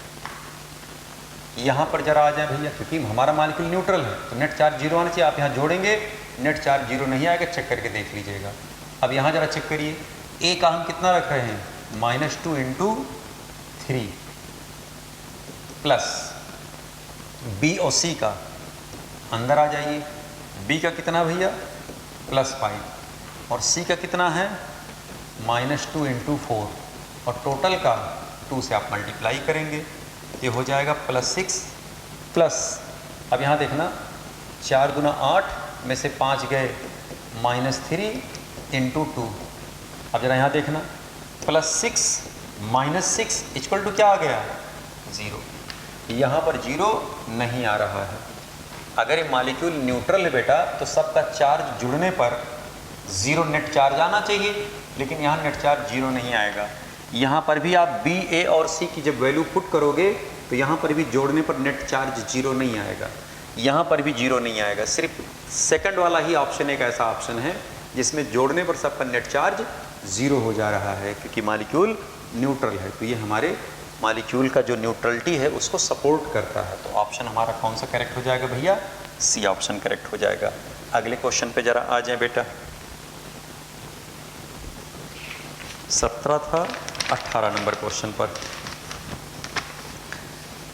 यहाँ पर जरा आ जाए भैया, क्योंकि हमारा मॉलिक्यूल न्यूट्रल है तो नेट चार्ज 0 आना चाहिए। आप यहाँ जोड़ेंगे, नेट चार्ज 0 नहीं आएगा, चेक करके देख लीजिएगा। अब यहाँ जरा चेक करिए, A का हम कितना रख रहे हैं, -2 इंटू 3, प्लस B और C का अंदर आ जाइए, B का कितना भैया +5 और C का कितना है -2 इंटू 4, और टोटल का 2 से आप मल्टीप्लाई करेंगे, ये हो जाएगा +6 प्लस, अब यहाँ देखना 4 गुना 8 में से 5 गए, -3 इंटू 2। अब जरा यहाँ देखना +6 -6 इक्वल टू क्या आ गया 0। यहाँ पर 0 नहीं आ रहा है। अगर ये मॉलिक्यूल न्यूट्रल है बेटा तो सबका चार्ज जुड़ने पर 0 नेट चार्ज आना चाहिए, लेकिन यहाँ नेट चार्ज 0 नहीं आएगा। यहाँ पर भी आप B, A और C की जब वैल्यू पुट करोगे तो यहाँ पर भी जोड़ने पर नेट चार्ज 0 नहीं आएगा, यहाँ पर भी 0 नहीं आएगा। सिर्फ सेकंड वाला ही ऑप्शन एक ऐसा ऑप्शन है जिसमें जोड़ने पर सबका नेट चार्ज 0 हो जा रहा है, क्योंकि मॉलिक्यूल न्यूट्रल है। तो ये हमारे मॉलिक्यूल का जो न्यूट्रलिटी है उसको सपोर्ट करता है। तो ऑप्शन हमारा कौन सा करेक्ट हो जाएगा भैया, C ऑप्शन करेक्ट हो जाएगा। अगले क्वेश्चन पे जरा आ जाए बेटा, 17 था, 18 नंबर क्वेश्चन पर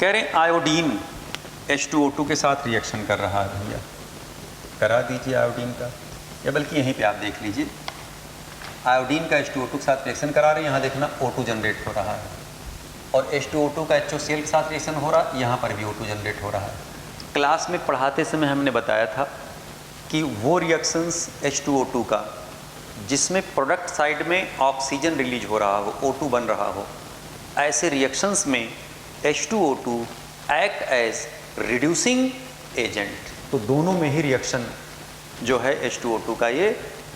कह रहे हैं आयोडीन H2O2 के साथ रिएक्शन कर रहा है भैया, करा दीजिए आयोडीन का, या बल्कि यहीं पे आप देख लीजिए। आयोडीन का H2O2 के साथ रिएक्शन करा रहे हैं, यहाँ देखना O2 जनरेट हो रहा है, और H2O2 का HOCl के साथ रिएक्शन हो रहा है, यहाँ पर भी O2 जनरेट हो रहा है। क्लास में पढ़ाते समय हमने बताया था कि वो रिएक्शंस H2O2 का जिसमें प्रोडक्ट साइड में ऑक्सीजन रिलीज हो रहा हो, O2 बन रहा हो, ऐसे रिएक्शंस में H2O2 act as reducing agent. तो दोनों में ही रिएक्शन जो है H2O2 का ये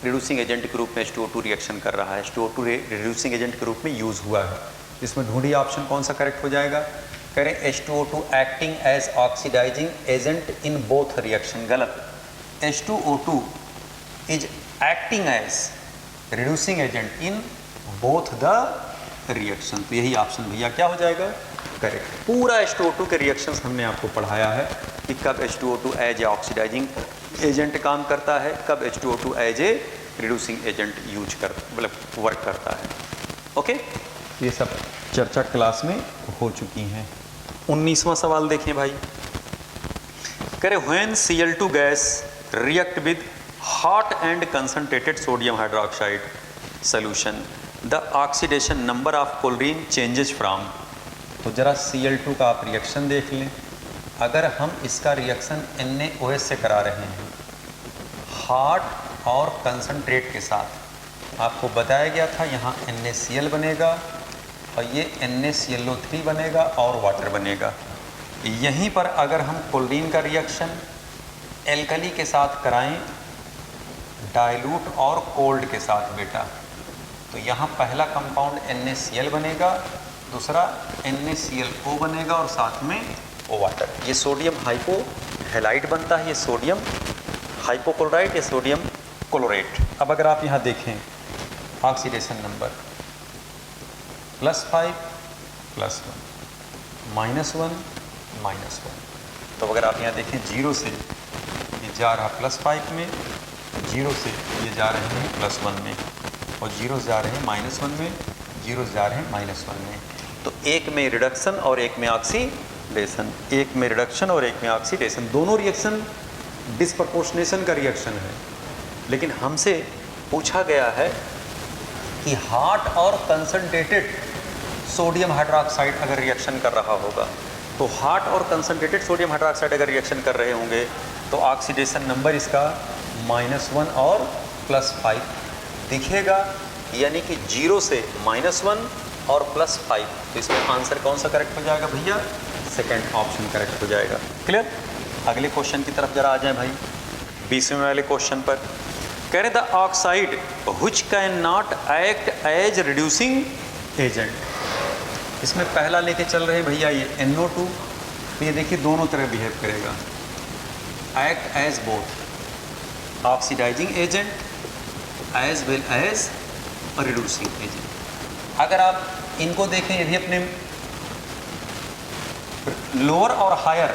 रिड्यूसिंग एजेंट के रूप में H2O2 रिएक्शन कर रहा है, H2O2 रिड्यूसिंग एजेंट के रूप में यूज़ हुआ है। इसमें ढूंढिए ऑप्शन कौन सा करेक्ट हो जाएगा। कह रहे हैं H2O2 acting as oxidising agent in both reaction, गलत। H2O2 is acting as reducing agent in both the reaction. तो यही ऑप्शन भैया क्या हो जाएगा, करेक्ट। पूरा H2O2 के रिएक्शंस हमने आपको पढ़ाया है कि कब H2O2 एज ए ऑक्सीडाइजिंग एजेंट काम करता है, कब H2O2 as a reducing agent use कर मतलब वर्क करता है। ओके, ये सब चर्चा क्लास में हो चुकी हैं। 19वां सवाल देखें भाई, कह रहे when Cl2 gas react with hot and concentrated sodium hydroxide solution the oxidation number of chlorine changes from. तो जरा Cl2 का आप रिएक्शन देख लें। अगर हम इसका रिएक्शन NaOH से करा रहे हैं हॉट और कंसंट्रेट के साथ, आपको बताया गया था यहाँ NaCl बनेगा और ये NaClO3 बनेगा और वाटर बनेगा। यहीं पर अगर हम क्लोरीन का रिएक्शन एल्कली के साथ कराएं डाइल्यूट और कोल्ड के साथ बेटा, तो यहाँ पहला कंपाउंड NaCl बनेगा, दूसरा NaClO बनेगा और साथ में O वाटर। ये सोडियम हाइपो हैलाइड बनता है, ये सोडियम हाइपोक्लोराइड, ये सोडियम क्लोरेट। अब अगर आप यहाँ देखें ऑक्सीडेशन नंबर +5 +1 -1 -1, तो अगर आप यहाँ देखें 0 से ये जा रहा +5 में, 0 से ये जा रहे हैं +1 में, और 0 जा रहे हैं -1 में, 0 जा रहे हैं -1 में। तो एक में रिडक्शन और एक में ऑक्सीडेशन, एक में रिडक्शन और एक में ऑक्सीडेशन, दोनों रिएक्शन डिस्प्रपोर्शनेशन का रिएक्शन है। लेकिन हमसे पूछा गया है कि हॉट और कंसंट्रेटेड सोडियम हाइड्रोक्साइड अगर रिएक्शन कर रहा होगा, तो हॉट और कंसंट्रेटेड सोडियम हाइड्रोक्साइड अगर रिएक्शन कर रहे होंगे तो ऑक्सीडेशन नंबर इसका -1 और +5 दिखेगा, यानी कि 0 से -1 और +5। तो इसमें आंसर कौन सा करेक्ट हो जाएगा भैया? सेकंड ऑप्शन करेक्ट हो जाएगा। क्लियर? अगले क्वेश्चन की तरफ जरा आ जाए भाई, 20वें वाले क्वेश्चन पर। कह रहे the oxide which can not act as reducing agent. इसमें पहला लेके चल रहे हैं भैया ये NO2, तो ये देखिए दोनों तरह बिहेव करेगा, act as both oxidising agent as well as reducing agent. अगर आप इनको देखें, यदि अपने लोअर और हायर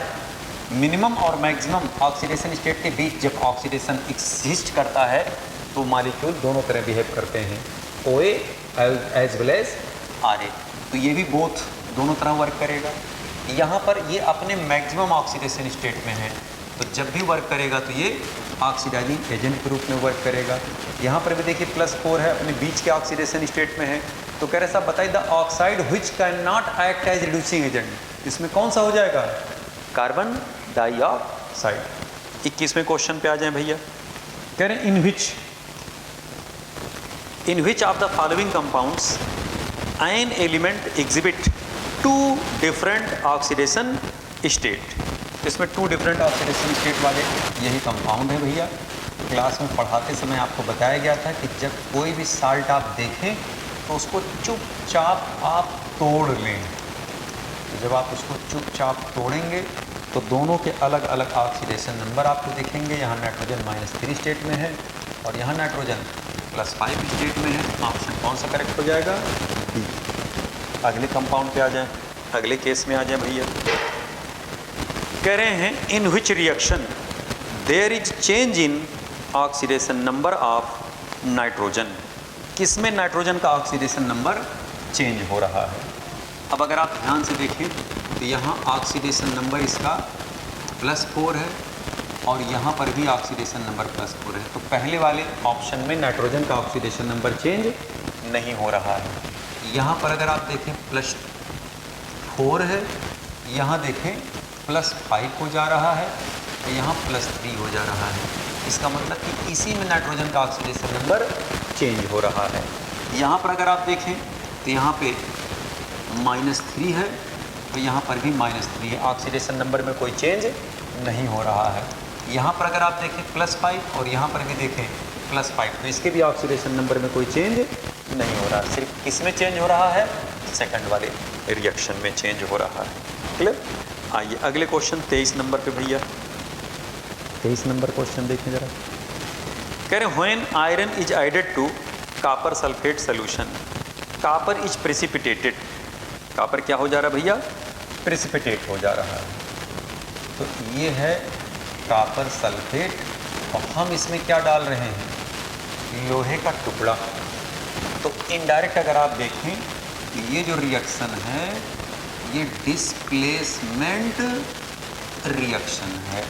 मिनिमम और मैक्सिमम ऑक्सीडेशन स्टेट के बीच जब ऑक्सीडेशन एग्जिस्ट करता है तो मॉलिक्यूल दोनों तरह बिहेव करते हैं, OA as well as RA। तो ये भी बोथ दोनों तरह वर्क करेगा। यहाँ पर ये अपने मैक्सिमम ऑक्सीडेशन स्टेट में है, तो जब भी वर्क करेगा तो ये ऑक्सीडाइजिंग एजेंट के रूप में वर्क करेगा। यहाँ पर भी देखिए +4 है, अपने बीच के ऑक्सीडेशन स्टेट में है। तो कह रहे साहब बताइए the oxide which can not act as reducing agent, इसमें कौन सा हो जाएगा? Carbon dioxide. 21वें क्वेश्चन पे आ जाए भैया। कह रहे हैं in which of the following compounds an element exhibit 2 different oxidation state. इसमें 2 डिफरेंट ऑक्सीडेशन स्टेट वाले यही कंपाउंड है भैया। क्लास में पढ़ाते समय आपको बताया गया था कि जब कोई भी साल्ट आप देखें तो उसको चुपचाप आप तोड़ लें। तो जब आप उसको चुपचाप तोड़ेंगे तो दोनों के अलग अलग ऑक्सीडेशन नंबर आपको दिखेंगे। यहाँ नाइट्रोजन -3 स्टेट में है और यहाँ नाइट्रोजन +5 स्टेट में है। ऑप्शन कौन सा करेक्ट हो जाएगा? डी। अगले कंपाउंड पे आ जाए, अगले केस में आ जाए भैया। कह रहे हैं in which reaction there is change in oxidation number of nitrogen. किसमें नाइट्रोजन का ऑक्सीडेशन नंबर चेंज हो रहा है? अब अगर आप ध्यान से देखें तो यहाँ ऑक्सीडेशन नंबर इसका +4 है और यहाँ पर भी ऑक्सीडेशन नंबर +4 है। तो पहले वाले ऑप्शन में नाइट्रोजन का ऑक्सीडेशन नंबर चेंज नहीं हो रहा है। यहाँ पर अगर आप देखें +4 है, यहाँ देखें +5 हो जा रहा है, तो यहाँ +3 हो जा रहा है। इसका मतलब कि इसी में नाइट्रोजन का ऑक्सीडेशन नंबर चेंज हो रहा है। यहाँ पर अगर आप देखें तो यहाँ पे -3 है, तो यहाँ पर भी -3 है। ऑक्सीडेशन नंबर में कोई चेंज नहीं हो रहा है। यहाँ पर अगर आप देखें +5 और यहाँ पर भी देखें +5, तो इसके भी ऑक्सीडेशन नंबर में कोई चेंज नहीं हो रहा है। सिर्फ किसमें चेंज हो रहा है? सेकंड वाले रिएक्शन में चेंज हो रहा है। क्लियर? आइए अगले क्वेश्चन 23 नंबर पे भैया। 23 नंबर क्वेश्चन देखें जरा। कह रहे when iron is added to copper sulphate solution copper is precipitated. Copper क्या हो जा रहा है भैया? प्रेसिपिटेट हो जा रहा है। तो ये है कॉपर सल्फेट और हम इसमें क्या डाल रहे हैं? लोहे का टुकड़ा। तो इनडायरेक्ट अगर आप देखें तो ये जो रिएक्शन है ये डिस्प्लेसमेंट रिएक्शन है।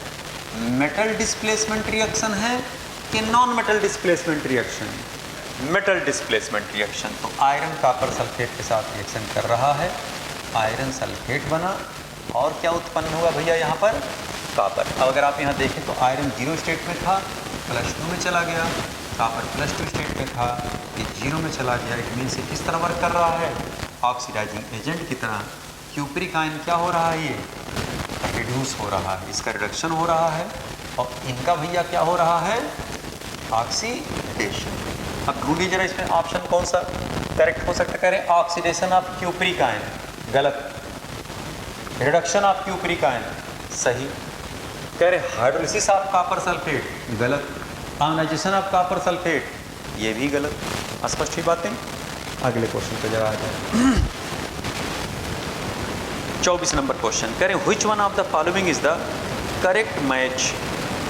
मेटल डिस्प्लेसमेंट रिएक्शन है कि non metal displacement reaction? Metal displacement reaction. तो आयरन कॉपर सल्फेट के साथ रिएक्शन कर रहा है, आयरन सल्फेट बना और क्या उत्पन्न हुआ भैया यहाँ पर? कॉपर। अब अगर आप यहाँ देखें तो आयरन 0 स्टेट में था, +2 में चला गया, कॉपर +2 स्टेट में था, ये 0 में चला गया। इट मीन से किस तरह वर्क कर रहा है? ऑक्सीडाइजिंग एजेंट की तरह। क्यूप्रिक आयन क्या हो रहा है? ये रिड्यूस हो रहा है, इसका रिडक्शन हो रहा है, और इनका भैया क्या हो रहा है, ऑक्सीडेशन। अब ढूंढिए जरा इसमें ऑप्शन कौन सा करेक्ट हो सकता है। कह रहे हैं ऑक्सीडेशन ऑफ क्यूपरिक आयन, गलत। रिडक्शन ऑफ क्यूपरिक आयन, सही। कह रहे हाइड्रोलिसिस ऑफ कॉपर सल्फेट, गलत। आयोनाइजेशन ऑफ कॉपर सल्फेट, ये भी गलत। स्पष्ट ही बातें। अगले क्वेश्चन पे जरा आ जाए। 24 नंबर क्वेश्चन कह रहे हैं which one of the following is the correct match,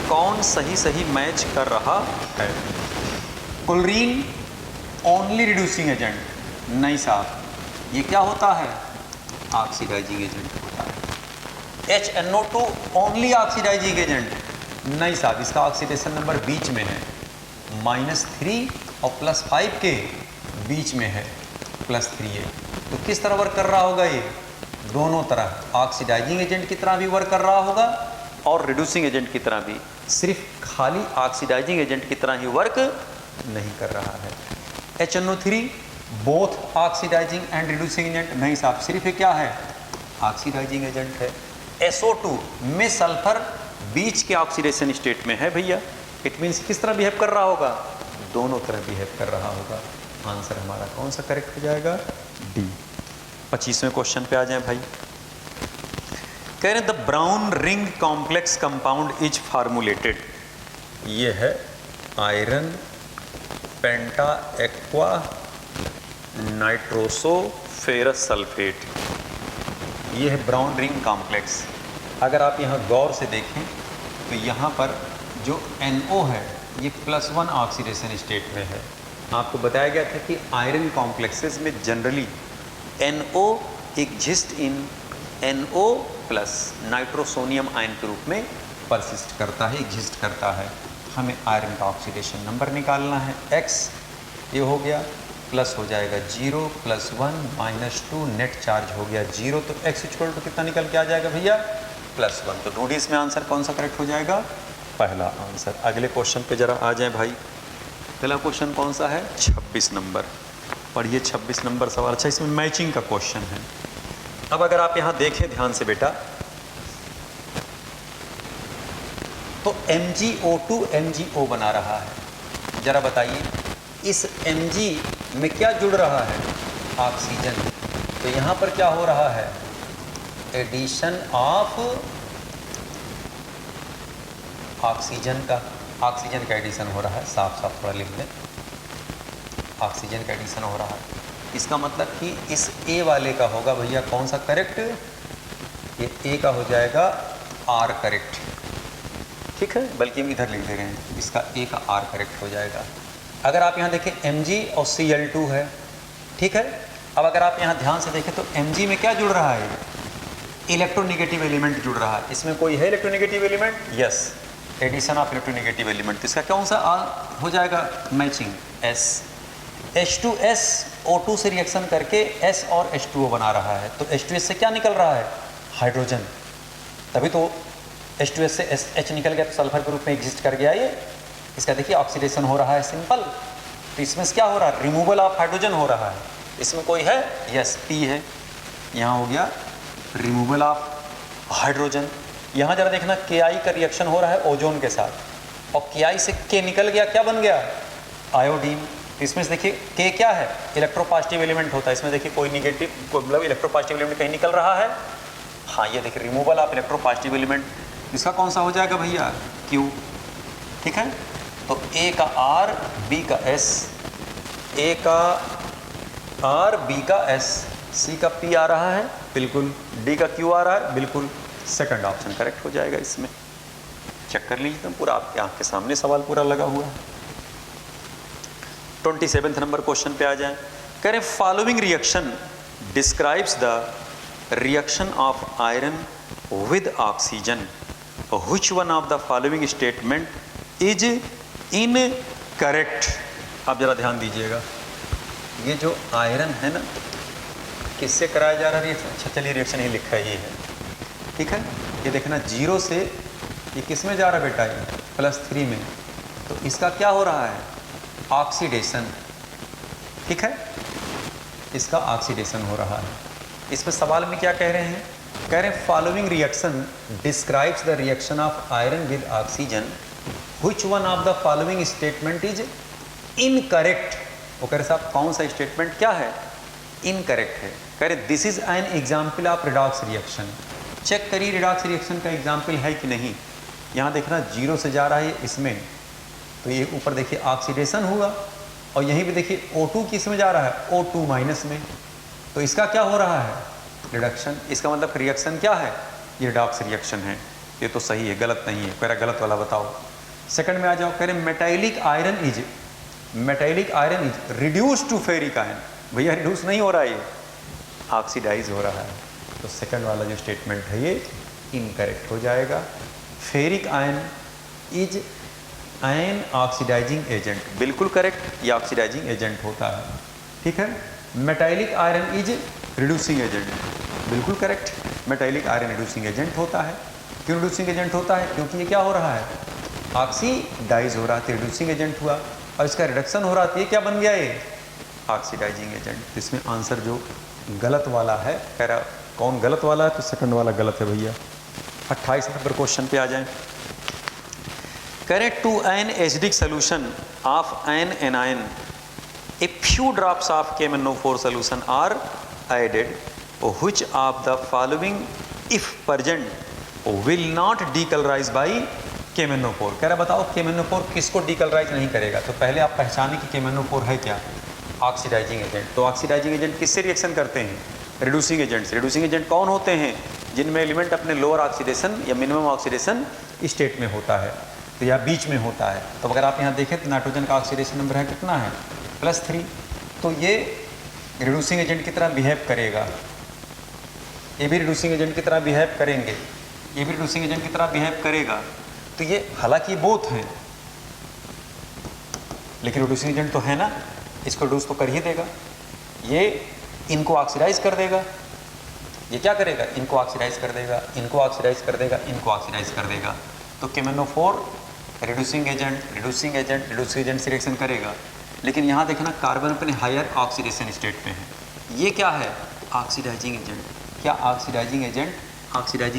कौन सही मैच कर रहा है। क्लोरीन ओनली रिड्यूसिंग एजेंट, नहीं साहब, ये क्या होता है, ऑक्सीडाइजिंग एजेंट होता है। HNO2 ओनली ऑक्सीडाइजिंग एजेंट, नहीं साहब, इसका ऑक्सीडेशन नंबर बीच में है, -3 और +5 के बीच में है, +3 है। तो किस तरह वर्क कर रहा होगा ये, दोनों तरह, ऑक्सीडाइजिंग एजेंट की तरह भी वर्क कर रहा होगा और रिड्यूसिंग एजेंट की तरह भी। सिर्फ खाली ऑक्सीडाइजिंग एजेंट की तरह ही वर्क नहीं कर रहा है। HNO3 both oxidising and reducing agent, नहीं साहब, सिर्फ ये क्या है, ऑक्सीडाइजिंग एजेंट है। SO2 में सल्फर बीच के ऑक्सीडेशन स्टेट में है भैया, इट मीन्स किस तरह बिहेव कर रहा होगा, दोनों तरह बिहेव कर रहा होगा। आंसर हमारा कौन सा करेक्ट हो जाएगा, डी। 25वें क्वेश्चन पे आ जाए भाई। कह रहे हैं the brown ring complex compound is formulated, ये है आयरन पेंटा एक्वा नाइट्रोसो फेरस सल्फेट, ये है ब्राउन रिंग कॉम्प्लेक्स। अगर आप यहाँ गौर से देखें तो यहाँ पर जो NO है ये +1 ऑक्सीडेशन स्टेट में है। आपको बताया गया था कि आयरन कॉम्प्लेक्सेस में generally NO exist in NO plus nitrosonium ion के रूप में परसिस्ट करता है, एग्जिस्ट करता है। हमें आयरन का ऑक्सीडेशन नंबर निकालना है, X ये हो गया, प्लस हो जाएगा 0 + 1 - 2, नेट चार्ज हो गया 0, तो X = कितना निकल के आ जाएगा भैया, +1। तो ढूंढिए इसमें आंसर कौन सा करेक्ट हो जाएगा, पहला आंसर। अगले क्वेश्चन पे जरा आ जाए भाई। पहला क्वेश्चन कौन सा है, 26 नंबर। पढ़िए 26 नंबर सवाल। अच्छा, इसमें मैचिंग का क्वेश्चन है। अब अगर आप यहाँ देखें ध्यान से बेटा, तो MgO2 MgO बना रहा है। जरा बताइए इस Mg में क्या जुड़ रहा है, ऑक्सीजन। तो यहाँ पर क्या हो रहा है, एडिशन ऑफ ऑक्सीजन का, ऑक्सीजन का एडिशन हो रहा है। साफ साफ थोड़ा लिख लें, ऑक्सीजन का एडिशन हो रहा है। इसका मतलब कि इस A वाले का होगा भैया कौन सा करेक्ट, ये A का हो जाएगा R करेक्ट, ठीक है, बल्कि हम इधर लिख दे रहे हैं, इसका A का R करेक्ट हो जाएगा। अगर आप यहाँ देखें Mg और Cl2 है, ठीक है। अब अगर आप यहाँ ध्यान से देखें तो Mg में क्या जुड़ रहा है, इलेक्ट्रोनेगेटिव एलिमेंट जुड़ रहा है। इसमें कोई है electronegative element, yes, addition of electronegative element. तो इसका कौन सा हो जाएगा, मैचिंग, S। H2S O2 से रिएक्शन करके S और H2O बना रहा है, तो H2S से क्या निकल रहा है, हाइड्रोजन। तभी तो H2S से H निकल गया, तो सल्फर के रूप में एग्जिस्ट कर गया ये। इसका देखिए ऑक्सीडेशन हो रहा है, सिंपल। तो इसमें क्या हो रहा है, रिमूवल ऑफ हाइड्रोजन हो रहा है। इसमें कोई है, यस, P है, यहाँ हो गया रिमूवल ऑफ हाइड्रोजन। यहाँ जरा देखना Ki का रिएक्शन हो रहा है ओजोन के साथ, और Ki से K निकल गया, क्या बन गया, आयोडीन। इसमें से देखिए K क्या है, इलेक्ट्रोपॉजिटिव एलिमेंट होता है। इसमें देखिए कोई निगेटिव, कोई मतलब इलेक्ट्रोपॉजिटिव एलिमेंट कहीं निकल रहा है, हाँ, ये देखिए रिमूवल ऑफ इलेक्ट्रोपॉजिटिव एलिमेंट। इसका कौन सा हो जाएगा भैया, Q, ठीक है। तो A का R, B का S, A का R, B का S, C का P आ रहा है, बिल्कुल, D का Q आ रहा है, बिल्कुल। सेकंड ऑप्शन करेक्ट हो जाएगा। इसमें चेक कर लीजिए, तो पूरा आपके आँख के सामने सवाल पूरा लगा हुआ है। 27 नंबर क्वेश्चन पे आ जाएं। कह रहे following reaction describes the reaction of iron with oxygen, which one of the following statement is incorrect. आप जरा ध्यान दीजिएगा, ये जो आयरन है ना, किससे कराया जा रहा है रिएक्शन, अच्छा चलिए रिएक्शन ही लिखा ही है, ठीक है। ये देखना 0 से ये किस में जा रहा है बेटा, ये +3 में, तो इसका क्या हो रहा है, ऑक्सीडेशन, ठीक है, इसका ऑक्सीडेशन हो रहा है। इसमें सवाल में क्या कह रहे हैं, कह रहे हैं following reaction describes the reaction of iron with oxygen, which one of the following statement is incorrect. वो कह रहे साहब कौन सा स्टेटमेंट क्या है, इनकरेक्ट है। कह रहे this is an example of redox reaction. Check करिए रिडॉक्स रिएक्शन का एग्जाम्पल है कि नहीं। यहाँ देखना 0 से जा रहा है इसमें, तो ये ऊपर देखिए ऑक्सीडेशन हुआ, और यहीं पे देखिए O2 किस में जा रहा है, O2 माइनस में, तो इसका क्या हो रहा है, रिडक्शन। इसका मतलब रिएक्शन क्या है, ये रिडॉक्स रिएक्शन है। ये तो सही है, गलत नहीं है। कह रहा गलत वाला बताओ। सेकंड में आ जाओ, कह रहे metallic iron is reduce to ferric ion. भैया रिड्यूस नहीं हो रहा है, ये ऑक्सीडाइज हो रहा है। तो सेकंड वाला जो स्टेटमेंट है ये इनकरेक्ट हो जाएगा। Ferric ion is an oxidising agent, बिल्कुल करेक्ट, ये ऑक्सीडाइजिंग एजेंट होता है। ठीक है। Metallic iron is reducing agent, बिल्कुल correct, metallic iron reducing agent होता है। क्यों रिड्यूसिंग एजेंट होता है, क्योंकि ये क्या हो रहा है, ऑक्सीडाइज हो रहा है, रिड्यूसिंग एजेंट हुआ, और इसका रिडक्शन हो रहा था, ये क्या बन गया, ये ऑक्सीडाइजिंग एजेंट। इसमें आंसर जो गलत वाला है, कह रहा कौन गलत वाला है, तो सेकंड वाला गलत है भैया। 28 नंबर क्वेश्चन पे आ जाएं। Correct to an acidic solution of an anion a few drops of KMnO4 solution are added, which of the following if present will not decolorize by KMnO4। कह रहा बताओ KMnO4 किसको डिकलराइज नहीं करेगा। तो पहले आप पहचाने कि KMnO4 है क्या, ऑक्सीडाइजिंग एजेंट। तो ऑक्सीडाइजिंग एजेंट किससे रिएक्शन करते हैं, रिड्यूसिंग एजेंट्स। रिड्यूसिंग एजेंट कौन होते हैं, जिनमें एलिमेंट अपने लोअर ऑक्सीडेशन या मिनिमम ऑक्सीडेशन स्टेट में होता है, तो या बीच में होता है। तो अगर आप यहाँ देखें तो नाइट्रोजन का ऑक्सीडेशन नंबर है कितना है, +3। तो ये रिड्यूसिंग एजेंट की तरह बिहेव करेगा, ये भी रिड्यूसिंग एजेंट की तरह बिहेव करेंगे, ये भी रिड्यूसिंग एजेंट की तरह बिहेव करेगा। तो ये हालांकि बोथ हैं, लेकिन रिड्यूसिंग एजेंट तो है ना, इसको रिड्यूस तो कर ही देगा। ये इनको ऑक्सीडाइज कर देगा, ये क्या करेगा, इनको ऑक्सीडाइज कर देगा, इनको ऑक्सीडाइज कर देगा, इनको ऑक्सीडाइज कर देगा। तो KMnO4 रिड्यूसिंग एजेंट से रिएक्शन करेगा। लेकिन यहाँ देखना कार्बन अपने हायर ऑक्सीडेशन स्टेट पे है, ये क्या है, ऑक्सीडाइजिंग एजेंट। क्या ऑक्सीडाइजिंग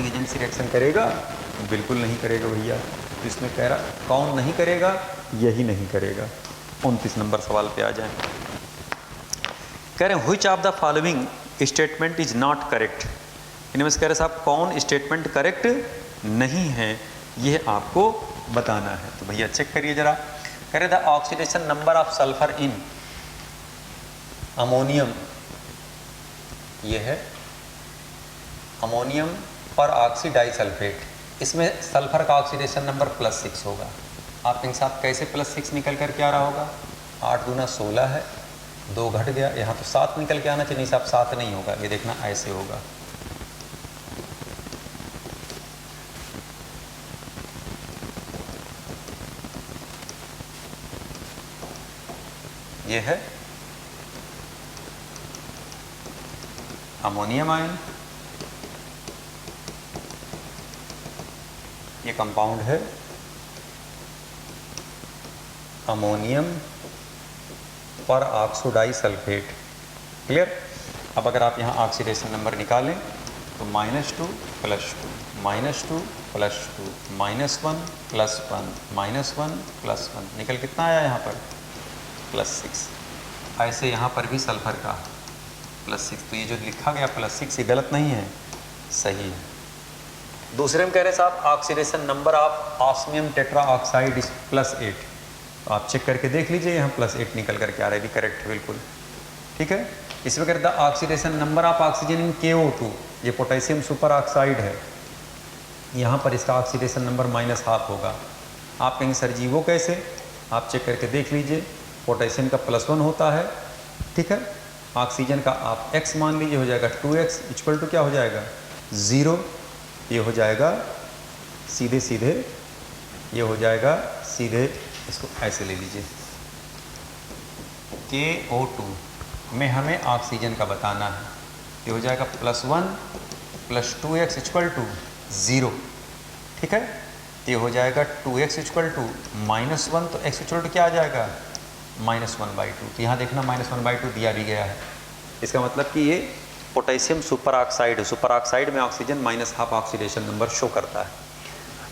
एजेंट से रिएक्शन करेगा, बिल्कुल नहीं करेगा भैया। तो इसमें कह रहा कौन नहीं करेगा, यही नहीं करेगा। 29 नंबर सवाल पे आ जाए। कह रहे हैं which of the following statement is not correct. इनमें से कह रहे साहब कौन स्टेटमेंट करेक्ट नहीं है, यह आपको बताना है। तो भैया चेक करिए जरा। कह रहे the oxidation number of sulphur in ammonium, ये है अमोनियम पर ऑक्सीडाइसल्फेट, इसमें सल्फर का ऑक्सीडेशन नंबर +6 होगा। आप इन साथ कैसे +6 निकल कर के आ रहा होगा, 8 दूना 16 है, 2 घट गया, यहाँ तो 7 निकल के आना चाहिए, साहब 7 नहीं होगा, ये देखना ऐसे होगा। ये है अमोनियम आयन, ये कंपाउंड है अमोनियम पर ऑक्सीडाइसल्फेट। क्लियर। अब अगर आप यहाँ ऑक्सीडेशन नंबर निकालें तो -2 + 2 -2 + 2 -1 + 1 -1 + 1 निकल कितना आया यहाँ पर, +6। ऐसे यहाँ पर भी सल्फर का +6। तो ये जो लिखा गया +6 ये गलत नहीं है, सही है। दूसरे में कह रहे साहब oxidation number of osmium tetroxide is +8। तो आप चेक करके देख लीजिए, यहाँ +8 निकल करके आ रहा है, भी करेक्ट है बिल्कुल। ठीक है। इसमें कह रहे the oxidation number of oxygen in KO2, ये पोटेशियम सुपर ऑक्साइड है, यहाँ पर इसका ऑक्सीडेशन नंबर -1/2 होगा। आप कहेंगे सर जी वो कैसे, आप चेक करके देख लीजिए। पोटेशियम का +1 होता है, ठीक है। ऑक्सीजन का आप x मान लीजिए, हो जाएगा 2x = क्या हो जाएगा 0। ये हो जाएगा सीधे सीधे, ये हो जाएगा सीधे, इसको ऐसे ले लीजिए। KO2 में हमें ऑक्सीजन का बताना है, ये हो जाएगा +1 + 2x = 0। ठीक है। ये हो जाएगा 2x = -1, तो x = क्या आ जाएगा -1/2। तो यहाँ देखना -1/2 दिया भी गया है, इसका मतलब कि ये potassium super oxide, super oxide में ऑक्सीजन -12 ऑक्सीडेशन नंबर शो करता है।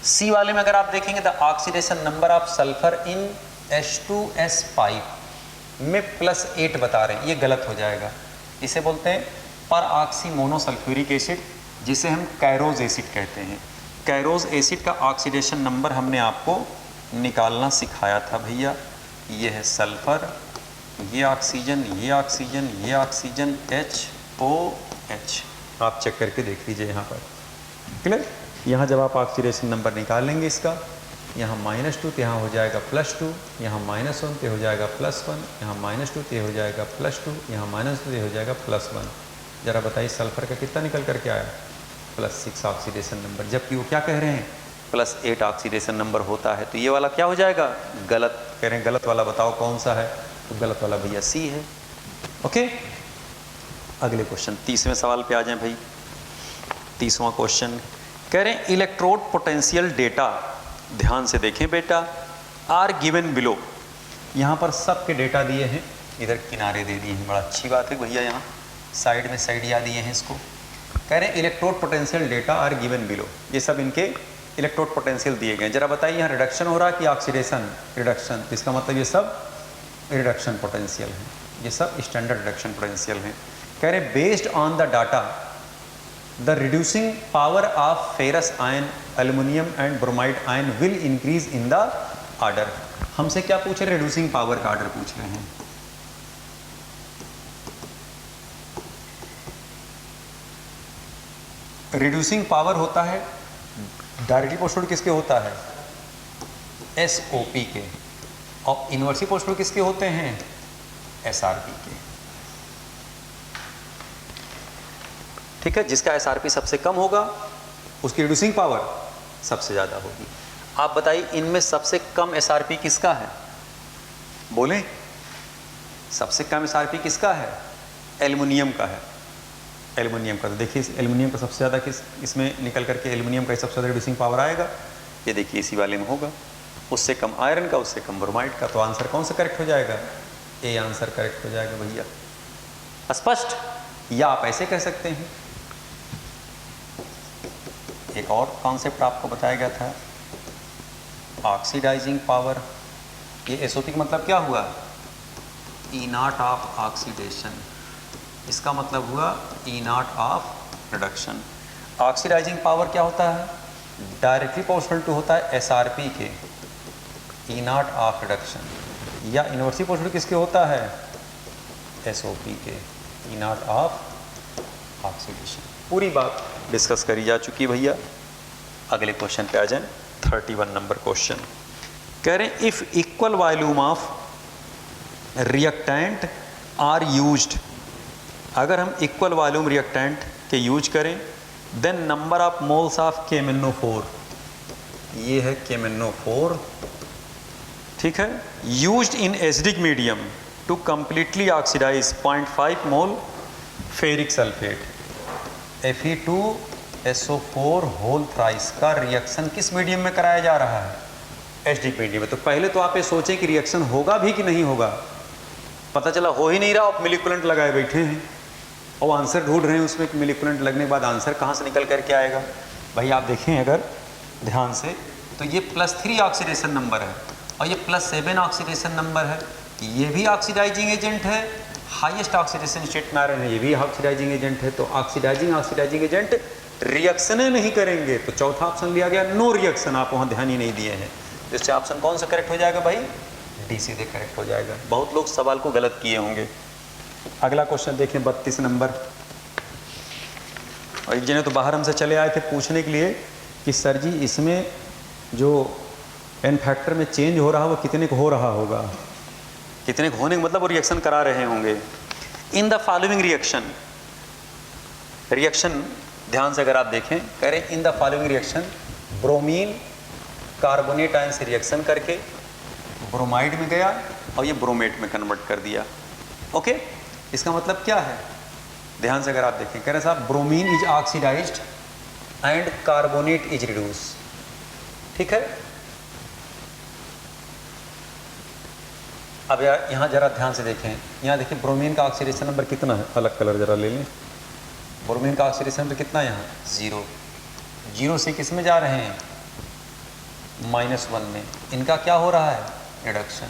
सी वाले में अगर आप देखेंगे the oxidation number of sulphur in H2S में +8 बता रहे हैं, ये गलत हो जाएगा। इसे बोलते हैं पर ऑक्सी मोनोसल्फ्यूरिक एसिड, जिसे हम कैरोज एसिड कहते हैं। कैरोज एसिड का ऑक्सीडेशन नंबर हमने आपको निकालना सिखाया था भैया। ये है सल्फर, ये ऑक्सीजन, ये ऑक्सीजन, ये ऑक्सीजन, HOH। आप चेक करके देख लीजिए यहाँ पर, क्लियर। यहाँ जब आप ऑक्सीडेशन नंबर निकालेंगे इसका, यहाँ -2 तो यहाँ हो जाएगा +2, यहाँ -1 तो हो जाएगा +1, यहाँ -2 तो हो जाएगा +2, यहाँ -2 तो हो जाएगा +1। ज़रा बताइए सल्फर का कितना निकल करके आया? +6 ऑक्सीडेशन नंबर, जबकि वो क्या कह रहे हैं +8 ऑक्सीडेशन नंबर होता है। तो ये वाला क्या हो जाएगा? गलत कह रहे हैं। गलत वाला बताओ कौन सा है? तो गलत वाला भैया सी है। ओके, अगले क्वेश्चन 30वें सवाल पे आ जाएं भाई। 30वां क्वेश्चन कह रहे हैं इलेक्ट्रोड पोटेंशियल डेटा, ध्यान से देखें बेटा, आर गिवन बिलो। यहाँ पर सबके डेटा दिए हैं, इधर किनारे दे दिए हैं, बड़ा अच्छी बात है भैया। यहाँ साइड में साइडिया दिए हैं इसको। कह रहे हैं electrode potential data are given below, ये सब इनके इलेक्ट्रोड पोटेंशियल दिए गए। जरा बताइए यहाँ रिडक्शन हो रहा है कि ऑक्सीडेशन? रिडक्शन, इसका मतलब ये सब रिडक्शन पोटेंशियल है, ये सब स्टैंडर्ड रिडक्शन पोटेंशियल हैं। कह रहे based on the data the reducing power of ferrous ion, aluminium and bromide ion will increase in the order. हमसे क्या पूछ रहे? रिड्यूसिंग पावर का ऑर्डर पूछ रहे हैं। रिड्यूसिंग पावर होता है डायरेक्टली पोस्टेड किसके होता है? SOP के। और इन्वर्सली पोस्टेड किसके होते हैं? SRP के। ठीक है, जिसका SRP सबसे कम होगा उसकी रिड्यूसिंग पावर सबसे ज़्यादा होगी। आप बताइए इनमें सबसे कम SRP किसका है? बोलें, सबसे कम SRP किसका है? एल्युमिनियम का है। एल्युमिनियम का, तो देखिए एल्युमिनियम का सबसे ज़्यादा किस इसमें निकल करके एल्युमिनियम का सबसे ज़्यादा रिड्यूसिंग पावर आएगा। ये देखिए इसी वाले में होगा, उससे कम आयरन का, उससे कम ब्रोमाइड का। तो आंसर कौन सा करेक्ट हो जाएगा? ए आंसर करेक्ट हो जाएगा भैया। स्पष्ट? या आप ऐसे कह सकते हैं। एक और कॉन्सेप्ट आपको बताया गया था, ऑक्सीडाइजिंग पावर। ये SOP का मतलब क्या हुआ? E0 ऑफ ऑक्सीडेशन, इसका मतलब हुआ E0 of reduction. Oxidising power क्या होता है? डायरेक्टली प्रोपोर्शनल टू होता है SRP के, E0 ऑफ रिडक्शन। या इन्वर्सली प्रोपोर्शनल किसके होता है? SOP के, E0 ऑफ ऑक्सीडेशन। पूरी बात डिस्कस करी जा चुकी है भैया। अगले क्वेश्चन पे आ जाएं, 31 नंबर क्वेश्चन। कह रहे हैं if equal volume of reactant are used, अगर हम इक्वल वॉल्यूम रिएक्टेंट के यूज करें, then number of moles of KMnO4, ये है KMnO4, ठीक है, used in acidic medium to completely oxidise 0.5 mole ferric sulphate Fe2SO4 whole thrice का reaction किस मीडियम में कराया जा रहा है? एसिडिक मीडियम में। तो पहले तो आप ये सोचें कि रिएक्शन होगा भी कि नहीं होगा। पता चला हो ही नहीं रहा, आप मिलिकुलेंट लगाए बैठे हैं और आंसर ढूंढ रहे हैं उसमें कि मिलिकुलेंट लगने के बाद आंसर कहाँ से निकल करके आएगा। भाई आप देखें अगर ध्यान से, तो ये +3 ऑक्सीडेशन नंबर है और ये +7 ऑक्सीडेशन नंबर है। ये भी ऑक्सीडाइजिंग एजेंट है, हाईएस्ट ऑक्सीडेशन स्टेट में आयरन है, ये भी ऑक्सीडाइजिंग एजेंट है। तो ऑक्सीडाइजिंग एजेंट रिएक्शनें नहीं करेंगे, तो चौथा ऑप्शन लिया गया नो रिएक्शन। आप वहाँ ध्यान ही नहीं दिए हैं, तो इससे ऑप्शन कौन सा करेक्ट हो जाएगा भाई? डी सीधे करेक्ट हो जाएगा। बहुत लोग सवाल को गलत किए होंगे। अगला क्वेश्चन देखें 32 नंबर। और एक जने तो बाहर हमसे चले आए थे पूछने के लिए कि सर जी इसमें जो एन फैक्टर में चेंज हो रहा है वो कितने को हो रहा होगा? कितने को होने का मतलब वो रिएक्शन करा रहे होंगे। इन द फॉलोइंग रिएक्शन ध्यान से अगर आप देखें, कह रहे in the following reaction bromine carbonate ion से रिएक्शन करके ब्रोमाइड में गया और ये ब्रोमेट में कन्वर्ट कर दिया। ओके, इसका मतलब क्या है? ध्यान से अगर आप देखें, कह रहे साहब bromine is oxidised and carbonate is reduce, ठीक है। अब यार यहाँ जरा ध्यान से देखें, यहाँ देखिए ब्रोमीन का ऑक्सीडेशन नंबर कितना है, अलग कलर जरा ले लें, ब्रोमीन का ऑक्सीडेशन तो कितना यहाँ 0, 0 से किस में जा रहे हैं -1 में, इनका क्या हो रहा है रिडक्शन,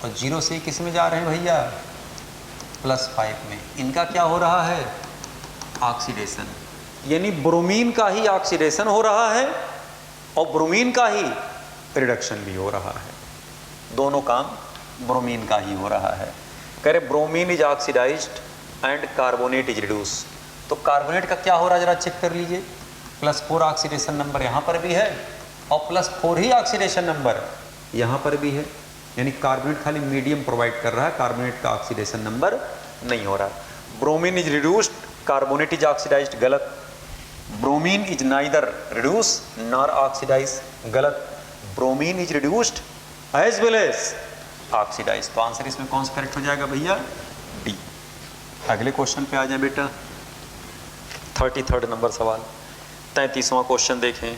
और 0 से किस में जा रहे हैं भैया +5 में, इनका क्या हो रहा है ऑक्सीडेशन। यानी ब्रोमीन का ही ऑक्सीडेशन हो रहा है और ब्रोमीन का ही रिडक्शन भी हो रहा है, दोनों काम ब्रोमीन का ही हो रहा है। कह रहे bromine is oxidised and carbonate is reduce, तो कार्बोनेट का क्या हो रहा है जरा चेक कर लीजिए, +4 ऑक्सीडेशन नंबर यहाँ पर भी है और +4 ही ऑक्सीडेशन नंबर यहाँ पर भी है, यानी कार्बोनेट खाली मीडियम प्रोवाइड कर रहा है, कार्बोनेट का ऑक्सीडेशन नंबर नहीं हो रहा। Bromine is reduced, carbonate is oxidised, गलत। Bromine is neither reduce nor oxidise, गलत। Bromine is reduced as well as oxidise, तो आंसर इसमें कौन सा करेक्ट हो जाएगा भैया डी। अगले क्वेश्चन पे आ जाए बेटा, 33 नंबर सवाल, 33वां क्वेश्चन देखें।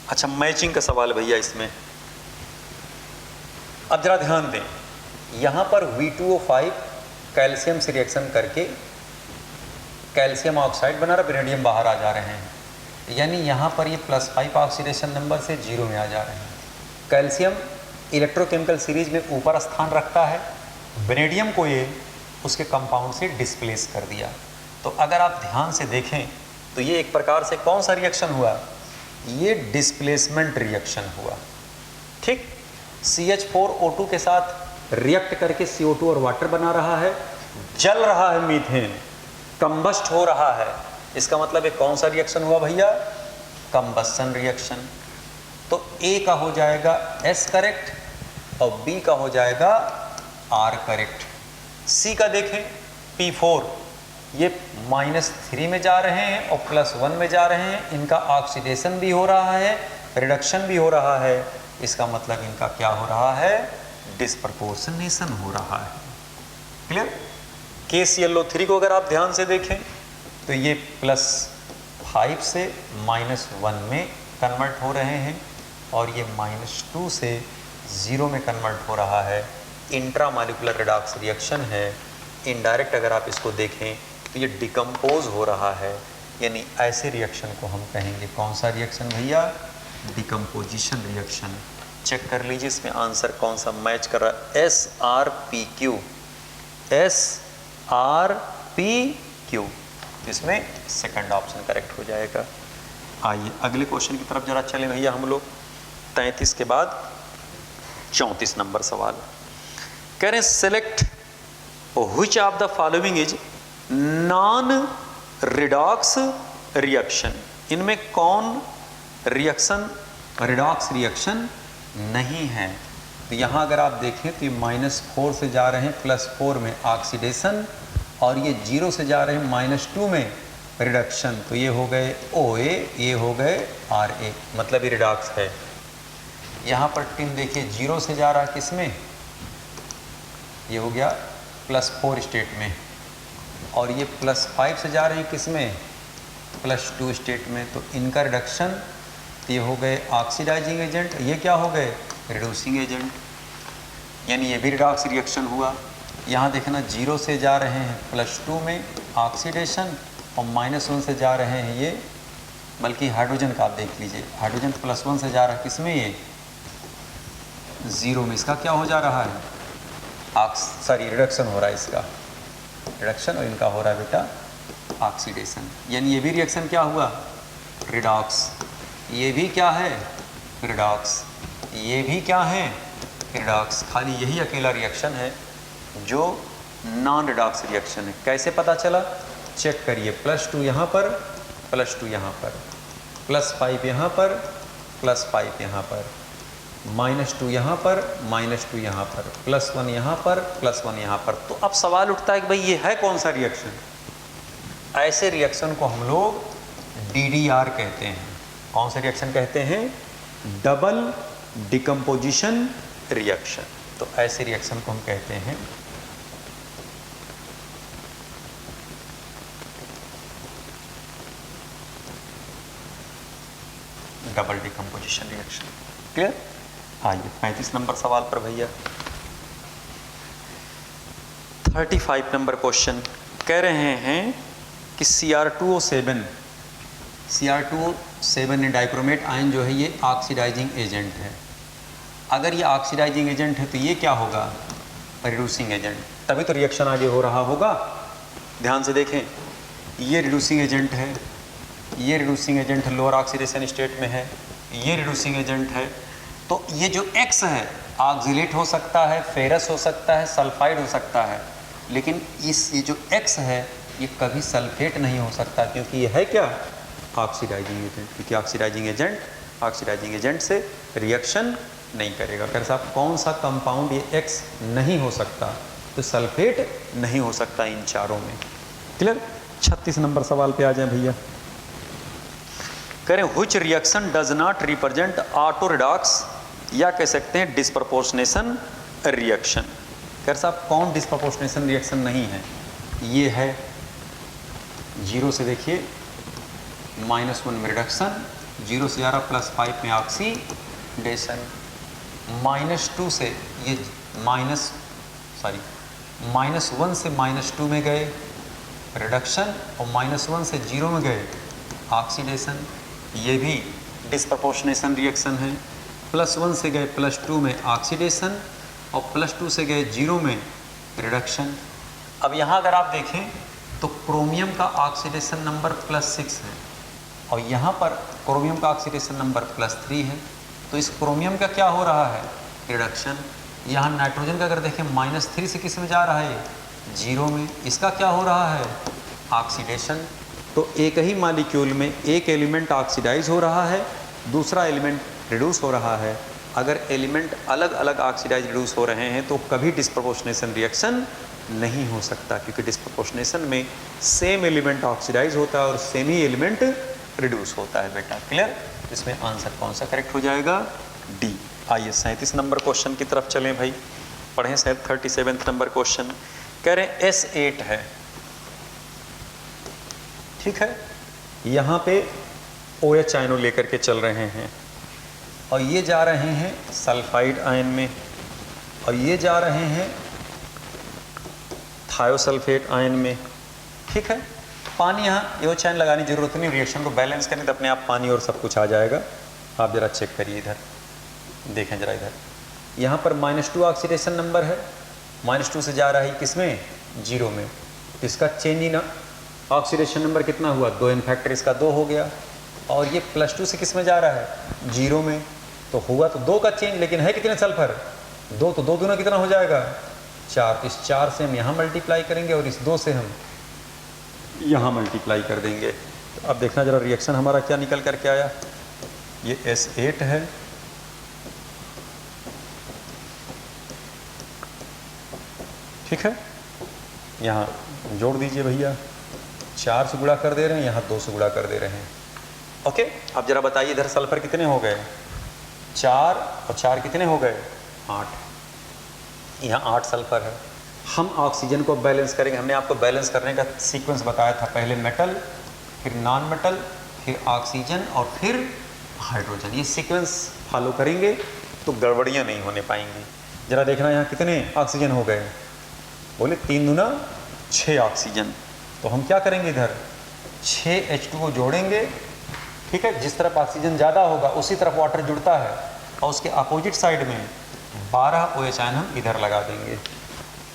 अच्छा मैचिंग का सवाल भैया इसमें, अब जरा ध्यान दें, यहाँ पर V2O5 कैल्शियम से रिएक्शन करके कैल्शियम ऑक्साइड बना रहा, वेनेडियम बाहर आ जा रहे हैं, यानी यहाँ पर ये +5 ऑक्सीडेशन नंबर से 0 में आ जा रहे हैं। कैल्शियम इलेक्ट्रोकेमिकल सीरीज में ऊपर स्थान रखता है, वेनेडियम को ये उसके कंपाउंड से डिस्प्लेस कर दिया। तो अगर आप ध्यान से देखें तो ये एक प्रकार से कौन सा रिएक्शन हुआ, ये डिस्प्लेसमेंट रिएक्शन हुआ, ठीक। CH4O2 के साथ रिएक्ट करके CO2 और वाटर बना रहा है, जल रहा है मीथेन, कंबस्ट हो रहा है, इसका मतलब एक कौन सा रिएक्शन हुआ भैया कंबस्शन रिएक्शन। तो A का हो जाएगा S करेक्ट और B का हो जाएगा R करेक्ट। C का देखें P4, ये -3 में जा रहे हैं और +1 में जा रहे हैं, इनका ऑक्सीडेशन भी हो रहा है, रिडक्शन भी हो रहा है, इसका मतलब इनका क्या हो रहा है डिस्प्रपोर्शनेशन हो रहा है, क्लियर। KClO3 को अगर आप ध्यान से देखें तो ये +5 से -1 में कन्वर्ट हो रहे हैं और ये -2 से 0 में कन्वर्ट हो रहा है, इंट्रामॉलिक्यूलर रिडॉक्स रिएक्शन है। इनडायरेक्ट अगर आप इसको देखें तो ये डिकम्पोज हो रहा है, यानी ऐसे रिएक्शन को हम कहेंगे कौन सा रिएक्शन भैया डिकम्पोजिशन रिएक्शन। चेक कर लीजिए इसमें आंसर कौन सा मैच कर रहा है, SRPQ, SRPQ, इसमें सेकंड ऑप्शन करेक्ट हो जाएगा। आइए अगले क्वेश्चन की तरफ जरा चलें भैया हम लोग, 33 के बाद 34 नंबर सवाल कह रहे हैं select which of the following is non redox reaction, इनमें कौन रिएक्शन रिडॉक्स रिएक्शन नहीं है। तो यहाँ अगर आप देखें तो ये -4 से जा रहे हैं +4 में ऑक्सीडेशन और ये 0 से जा रहे हैं -2 में रिडक्शन, तो ये हो गए OA, ये हो गए RA, मतलब ये रिडॉक्स है। यहाँ पर टिन देखिए 0 से जा रहा किस में, ये हो गया +4 स्टेट में, और ये +5 से जा रही किस में +2 स्टेट में, तो इनका रिडक्शन ये हो गए ऑक्सीडाइजिंग एजेंट, ये क्या हो गए रिड्यूसिंग एजेंट, यानी ये भी रिडॉक्स रिएक्शन हुआ। यहाँ देखना 0 से जा रहे हैं +2 में ऑक्सीडेशन और -1 से जा रहे हैं ये, बल्कि हाइड्रोजन का आप देख लीजिए, हाइड्रोजन +1 से जा रहा है किसमें ये 0 में, इसका क्या हो जा रहा है रिडक्शन हो रहा है, इसका रिडक्शन, और इनका हो रहा है बेटा ऑक्सीडेशन, यानी ये भी रिएक्शन क्या हुआ रिडॉक्स, ये भी क्या है रिडॉक्स, ये भी क्या है रिडॉक्स। खाली यही अकेला रिएक्शन है जो नॉन रिडॉक्स रिएक्शन है। कैसे पता चला, चेक करिए, +2 यहाँ पर, +2 यहाँ पर, +5 यहाँ पर, +5 यहाँ पर, -2 यहाँ पर, -2 यहाँ पर, +1 यहाँ पर, +1 यहाँ पर। तो अब सवाल उठता है कि भाई ये है कौन सा रिएक्शन। ऐसे रिएक्शन को हम लोग DDR कहते हैं। कौन सा रिएक्शन कहते हैं, डबल डिकम्पोजिशन रिएक्शन। तो ऐसे रिएक्शन को हम कहते हैं डबल डिकम्पोजिशन रिएक्शन, क्लियर। आइए 35 नंबर सवाल पर भैया, 35 नंबर क्वेश्चन कह रहे हैं कि Cr2O7 डाइक्रोमेट आयन जो है ये ऑक्सीडाइजिंग एजेंट है। अगर ये ऑक्सीडाइजिंग एजेंट है तो ये क्या होगा, रिड्यूसिंग एजेंट, तभी तो रिएक्शन आगे हो रहा होगा। ध्यान से देखें, ये रिड्यूसिंग एजेंट है, ये रिड्यूसिंग एजेंट है, लोअर ऑक्सीडेशन स्टेट में है, ये रिड्यूसिंग एजेंट है। तो ये जो X है ऑक्सीलेट हो सकता है, फेरस हो सकता है, सल्फाइड हो सकता है, लेकिन ये जो X है ये कभी सल्फेट नहीं हो सकता, क्योंकि ये है क्या, ऑक्सीडाइजिंग एजेंट। क्योंकि ऑक्सीडाइजिंग एजेंट से रिएक्शन नहीं करेगा। फिर साहब कौन सा कंपाउंड ये X नहीं हो सकता, तो सल्फेट नहीं हो सकता इन चारों में। क्लियर। 36 नंबर सवाल पे आ जाए भैया। करें which reaction does not represent auto redox, या कह सकते हैं डिस्प्रपोर्शनेशन रिएक्शन। कह साहब कौन डिस्प्रपोर्शनेशन रिएक्शन नहीं है, ये है 0 से देखिए -1 में रिडक्शन, 0 से जा रहा +5 में ऑक्सीडेशन, -2 से ये -1 से -2 में गए रिडक्शन, और -1 से 0 में गए ऑक्सीडेशन, ये भी डिस्प्रपोर्शनेशन रिएक्शन है। +1 से गए +2 में ऑक्सीडेशन, और +2 से गए 0 में रिडक्शन। अब यहाँ अगर आप देखें तो क्रोमियम का ऑक्सीडेशन नंबर +6 है, और यहाँ पर क्रोमियम का ऑक्सीडेशन नंबर +3 है। तो इस क्रोमियम का क्या हो रहा है, रिडक्शन। यहाँ नाइट्रोजन का अगर देखें -3 से किस में जा रहा है, 0 में, इसका क्या हो रहा है, ऑक्सीडेशन। तो एक ही मॉलिक्यूल में एक एलिमेंट ऑक्सीडाइज हो रहा है, दूसरा एलिमेंट रिड्यूस हो रहा है। अगर एलिमेंट अलग अलग ऑक्सीडाइज रिड्यूस हो रहे हैं तो कभी डिस्प्रपोर्शनेशन रिएक्शन नहीं हो सकता, क्योंकि डिस्प्रपोर्शनेशन में सेम एलिमेंट ऑक्सीडाइज होता है और सेम ही एलिमेंट रिड्यूस होता है बेटा। क्लियर। इसमें आंसर कौन सा करेक्ट हो जाएगा, डी। आइए 37 नंबर क्वेश्चन की तरफ चलें भाई, पढ़ें। 37 नंबर क्वेश्चन कह रहे हैं S8 है, ठीक है, यहाँ पे OH आयनों लेकर के चल रहे हैं, और ये जा रहे हैं सल्फाइड आयन में, और ये जा रहे हैं थायोसल्फेट आयन में, ठीक है। पानी यहाँ OH आयन लगाने की जरूरत नहीं, रिएक्शन को बैलेंस करने तो अपने आप पानी और सब कुछ आ जाएगा। आप जरा चेक करिए, इधर देखें जरा, इधर यहाँ पर -2 ऑक्सीडेशन नंबर है, -2 से जा रहा है किसमें, 0 में। इसका चेंज इन ऑक्सीडेशन नंबर कितना हुआ, 2 इन फैक्टर इसका 2 हो गया, और ये +2 से किस में जा रहा है, 0 में। तो हुआ तो 2 का चेंज, लेकिन है कितने सल्फर, 2, तो 2 दूना कितना हो जाएगा, 4। तो इस 4 से हम यहाँ मल्टीप्लाई करेंगे और इस 2 से हम यहाँ मल्टीप्लाई कर देंगे। तो अब देखना जरा रिएक्शन हमारा क्या निकल करके आया। ये S8 है, ठीक है, यहाँ जोड़ दीजिए भैया, 4 से गुणा कर दे रहे हैं, यहाँ 2 से गुणा कर दे रहे हैं। ओके। अब जरा बताइए इधर सल्फर कितने हो गए, 4, और 4 कितने हो गए, 8। यहाँ 8 सल्फर है। हम ऑक्सीजन को बैलेंस करेंगे, हमने आपको बैलेंस करने का सीक्वेंस बताया था, पहले मेटल, फिर नॉन मेटल, फिर ऑक्सीजन, और फिर हाइड्रोजन। ये सीक्वेंस फॉलो करेंगे तो गड़बड़ियाँ नहीं होने पाएंगी। जरा देखना यहाँ कितने ऑक्सीजन हो गए, बोले 3 दूना 6 ऑक्सीजन। तो हम क्या करेंगे, इधर 6 H2O जोड़ेंगे, ठीक है। जिस तरफ ऑक्सीजन ज़्यादा होगा उसी तरफ वाटर जुड़ता है, और उसके अपोजिट साइड में 12 OH आयन हम इधर लगा देंगे।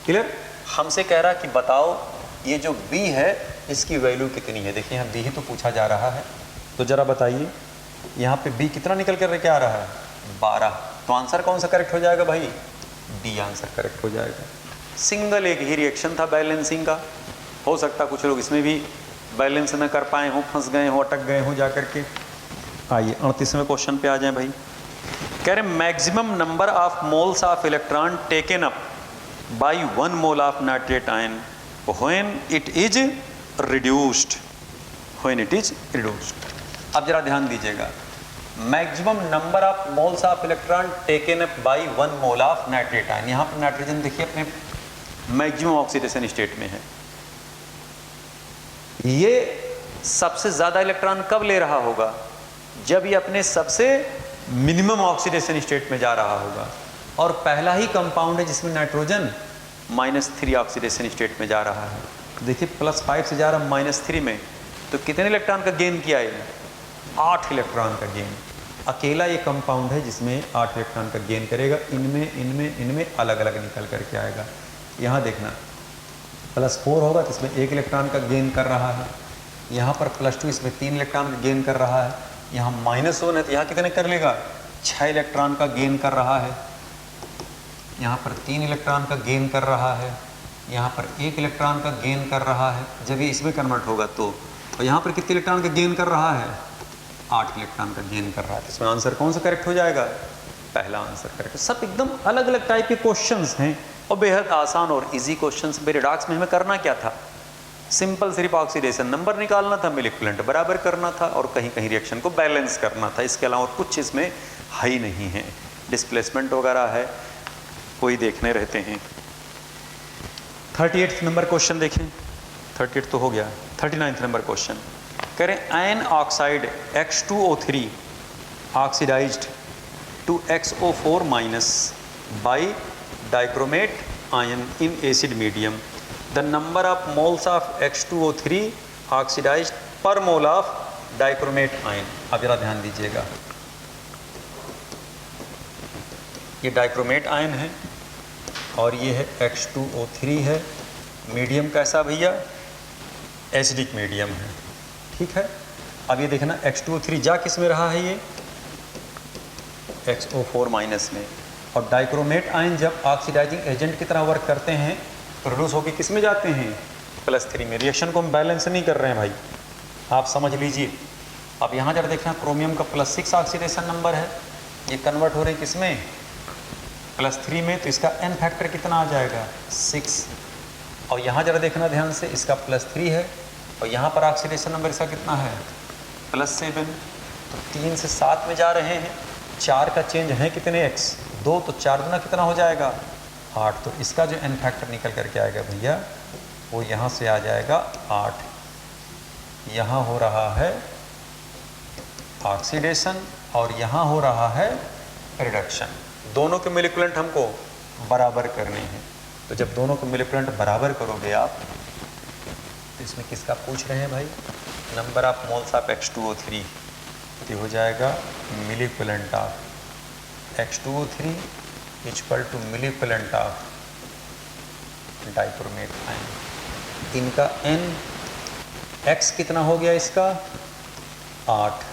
क्लियर। हमसे कह रहा कि बताओ ये जो B है इसकी वैल्यू कितनी है। देखिए यहाँ B ही तो पूछा जा रहा है, तो जरा बताइए यहाँ पे B कितना निकल कर क्या आ रहा है, 12। तो आंसर कौन सा करेक्ट हो जाएगा भाई, डी आंसर करेक्ट हो जाएगा। सिंगल एक ही रिएक्शन था बैलेंसिंग का, हो सकता कुछ लोग इसमें भी बैलेंस न कर पाए हों, फंस गए हों, अटक गए हों जा करके। आइए 38वें क्वेश्चन पे आ जाएं भाई। कह रहे maximum number of moles of electron taken up by 1 mole of nitrate ion when it is reduced, when it is reduced. अब जरा ध्यान दीजिएगा, maximum number of moles of electron taken up by 1 mole of nitrate ion. यहाँ पर nitrogen देखिए अपने maximum oxidation state में है। ये सबसे ज़्यादा इलेक्ट्रॉन कब ले रहा होगा, जब ये अपने सबसे मिनिमम ऑक्सीडेशन स्टेट में जा रहा होगा। और पहला ही कंपाउंड है जिसमें नाइट्रोजन -3 ऑक्सीडेशन स्टेट में जा रहा है। देखिए +5 से जा रहा -3 में, तो कितने इलेक्ट्रॉन का गेन किया है? 8 इलेक्ट्रॉन का गेन। अकेला ये कंपाउंड है जिसमें 8 इलेक्ट्रॉन का गेन करेगा। इनमें अलग अलग निकल करके आएगा। यहाँ देखना +4 होगा तो इसमें 1 इलेक्ट्रॉन का गेन कर रहा है। यहाँ पर +2 इसमें 3 इलेक्ट्रॉन का गेन कर रहा है। यहाँ -1 है तो यहाँ कितने कर लेगा? 6 इलेक्ट्रॉन का गेन कर रहा है। यहाँ पर 3 इलेक्ट्रॉन का गेन कर रहा है। यहाँ पर 1 इलेक्ट्रॉन का गेन कर रहा है जब ये इसमें कन्वर्ट होगा तो। और यहाँ पर कितने इलेक्ट्रॉन का गेन कर रहा है? 8 इलेक्ट्रॉन का गेन कर रहा है। तो इसमें आंसर कौन सा करेक्ट हो जाएगा? पहला आंसर करेक्ट। सब एकदम अलग अलग टाइप के क्वेश्चंस हैं और बेहद आसान और इजी क्वेश्चंस। रिडॉक्स में हमें करना क्या था? सिंपल सिर्फ ऑक्सीडेशन नंबर निकालना था, मिलिक्युलेंट बराबर करना था और कहीं कहीं रिएक्शन को बैलेंस करना था। इसके अलावा कुछ इसमें है ही नहीं है। डिस्प्लेसमेंट वगैरह है कोई देखने रहते हैं। 38 नंबर क्वेश्चन देखें। 38 तो हो गया। 39 नंबर क्वेश्चन कह रहे हैं an oxide X2O3 oxidised to XO4 minus by dichromate ion in acid medium. The number of moles of X2O3 oxidised पर मोल ऑफ डाइक्रोमेट आयन। अब जरा ध्यान दीजिएगा, ये डाइक्रोमेट आयन है और ये है X2O3 है। मीडियम कैसा भैया? एसिडिक मीडियम है। ठीक है। अब ये देखना X2O3 जा किस में रहा है? ये XO4 माइनस में। और डाइक्रोमेट आयन जब ऑक्सीडाइजिंग एजेंट की तरह वर्क करते हैं तो रिड्यूस होकर किस में जाते हैं? +3 में। रिएक्शन को हम बैलेंस नहीं कर रहे हैं भाई, आप समझ लीजिए। अब यहाँ जब देखना क्रोमियम का +6 ऑक्सीडेशन नंबर है, ये कन्वर्ट हो रही किस में? +3 में। तो इसका n फैक्टर कितना आ जाएगा? 6। और यहाँ जरा देखना ध्यान से, इसका +3 है और यहाँ पर ऑक्सीडेशन नंबर इसका कितना है? +7। तो 3 से 7 में जा रहे हैं। 4 का चेंज है कितने x? 2। तो 4 गुना कितना हो जाएगा? 8। तो इसका जो n फैक्टर निकल करके आएगा भैया वो यहाँ से आ जाएगा 8। यहाँ हो रहा है ऑक्सीडेशन और यहाँ हो रहा है रिडक्शन। दोनों के मोलिक्युलेंट हमको बराबर करने हैं। तो जब दोनों के मोलिक्युलेंट बराबर करोगे आप तो इसमें किसका पूछ रहे हैं भाई? Number of moles of X2O3। तो हो जाएगा मोलिक्युलेंट ऑफ X2O3 इक्वल टू मोलिक्युलेंट ऑफ डाइक्रोमेट आयन। इनका n x कितना हो गया? इसका 8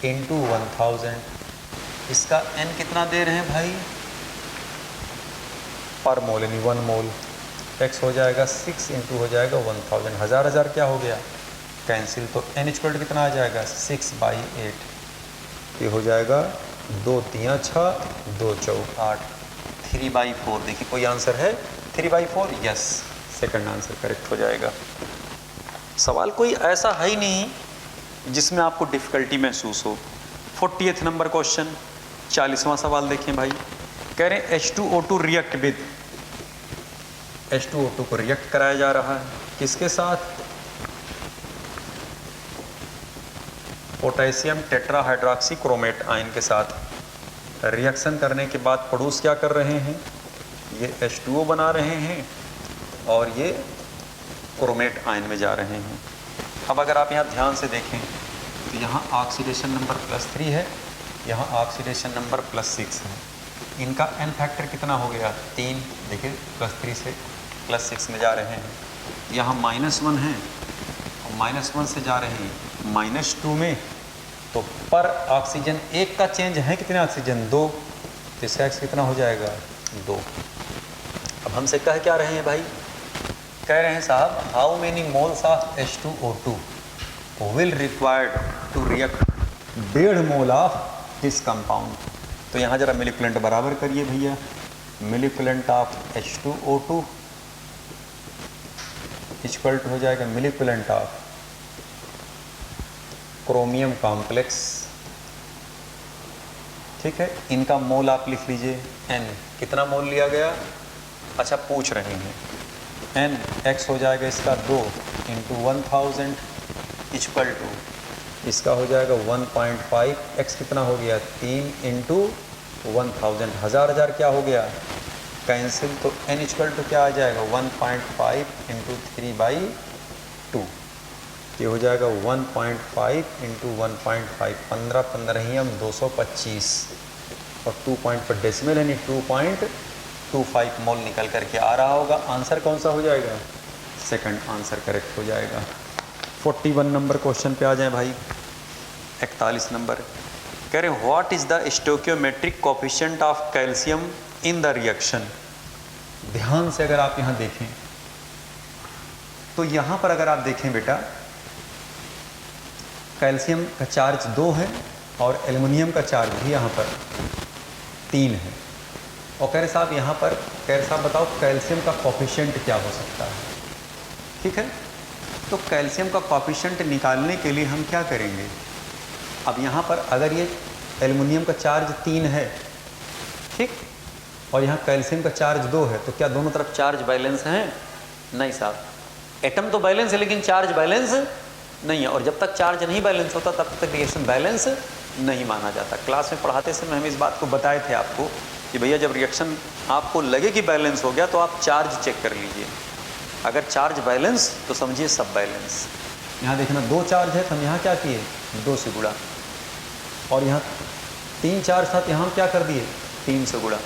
इंटू 1000। इसका n कितना दे रहे हैं भाई? पर मोल यानी 1 मोल। x हो जाएगा 6 इंटू हो जाएगा 1000। हज़ार क्या हो गया? कैंसिल। तो n इक्वल कितना आ जाएगा? 6/8। ये हो जाएगा 2 3 6 2 4 8 3/4। देखिए कोई आंसर है 3/4? यस, सेकंड आंसर करेक्ट हो जाएगा। सवाल कोई ऐसा है ही नहीं जिसमें आपको डिफ़िकल्टी महसूस हो। 40th नंबर क्वेश्चन, 40वां सवाल देखें भाई। कह रहे हैं H2O2 रिएक्ट विद, H2O2 को रिएक्ट कराया जा रहा है किसके साथ? पोटेशियम टेट्राहाइड्रोक्सी क्रोमेट आयन के साथ। रिएक्शन करने के बाद प्रोड्यूस क्या कर रहे हैं? ये H2O बना रहे हैं और ये क्रोमेट आयन में जा रहे हैं। अब अगर आप यहाँ ध्यान से देखें तो यहाँ ऑक्सीडेशन नंबर +3 है, यहाँ ऑक्सीडेशन नंबर +6 है। इनका n फैक्टर कितना हो गया? 3। देखिए +3 से +6 में जा रहे हैं। यहाँ -1 है और -1 से जा रहे हैं -2 में। तो पर ऑक्सीजन 1 का चेंज है कितने ऑक्सीजन? 2। तो इसका x कितना हो जाएगा? 2। अब हमसे कह क्या रहे हैं भाई? कह रहे हैं साहब how many moles of H2O2 will required to react 1.5 mole of this compound. तो यहाँ जरा मोलिक्युलेंट बराबर करिए भैया। मोलिक्युलेंट ऑफ H2O2 इक्वल टू हो जाएगा मोलिक्युलेंट ऑफ क्रोमियम कॉम्प्लेक्स। ठीक है, इनका मोल आप लिख लीजिए n। कितना मोल लिया गया? अच्छा पूछ रहे हैं n x हो जाएगा इसका 2 इंटू 1000 इक्वल टू इसका हो जाएगा 1.5। x कितना हो गया? 3 इंटू 1000। हज़ार क्या हो गया? कैंसिल, तो n इक्वल टू क्या आ जाएगा 1.5 इंटू 3/2, ये हो जाएगा 1.5 इंटू 1.5, 15 ही हम 225 और 2 पॉइंट पर डेसिमल यानी 2.25 मोल निकल करके आ रहा होगा। आंसर कौन सा हो जाएगा? सेकंड आंसर करेक्ट हो जाएगा। 41 नंबर क्वेश्चन पे आ जाए भाई। 41 नंबर कह रहे what is the stoichiometric coefficient of calcium in the reaction. ध्यान से अगर आप यहाँ देखें तो यहाँ पर अगर आप देखें बेटा, कैल्शियम का चार्ज 2 है और एल्युमिनियम का चार्ज भी यहाँ पर 3 है। और कह रहे साहब यहाँ पर कह रहे साहब बताओ कैल्शियम का कोएफिशिएंट क्या हो सकता है। ठीक है, तो कैल्शियम का कोएफिशिएंट निकालने के लिए हम क्या करेंगे? अब यहाँ पर अगर ये एल्युमिनियम का चार्ज 3 है, ठीक, और यहाँ कैल्शियम का चार्ज 2 है, तो क्या दोनों तरफ चार्ज बैलेंस हैं? नहीं साहब, एटम तो बैलेंस है लेकिन चार्ज बैलेंस नहीं है। और जब तक चार्ज नहीं बैलेंस होता तब तक रिएक्शन बैलेंस नहीं माना जाता। क्लास में पढ़ाते समय हम इस बात को बताए थे आपको कि भैया जब रिएक्शन आपको लगे कि बैलेंस हो गया तो आप चार्ज चेक कर लीजिए। अगर चार्ज बैलेंस तो समझिए सब बैलेंस। यहाँ देखना 2 चार्ज है तो हम यहाँ क्या किए? 2 से गुणा। और यहाँ 3 चार्ज था तो यहाँ हम क्या कर दिए? 3 से गुणा।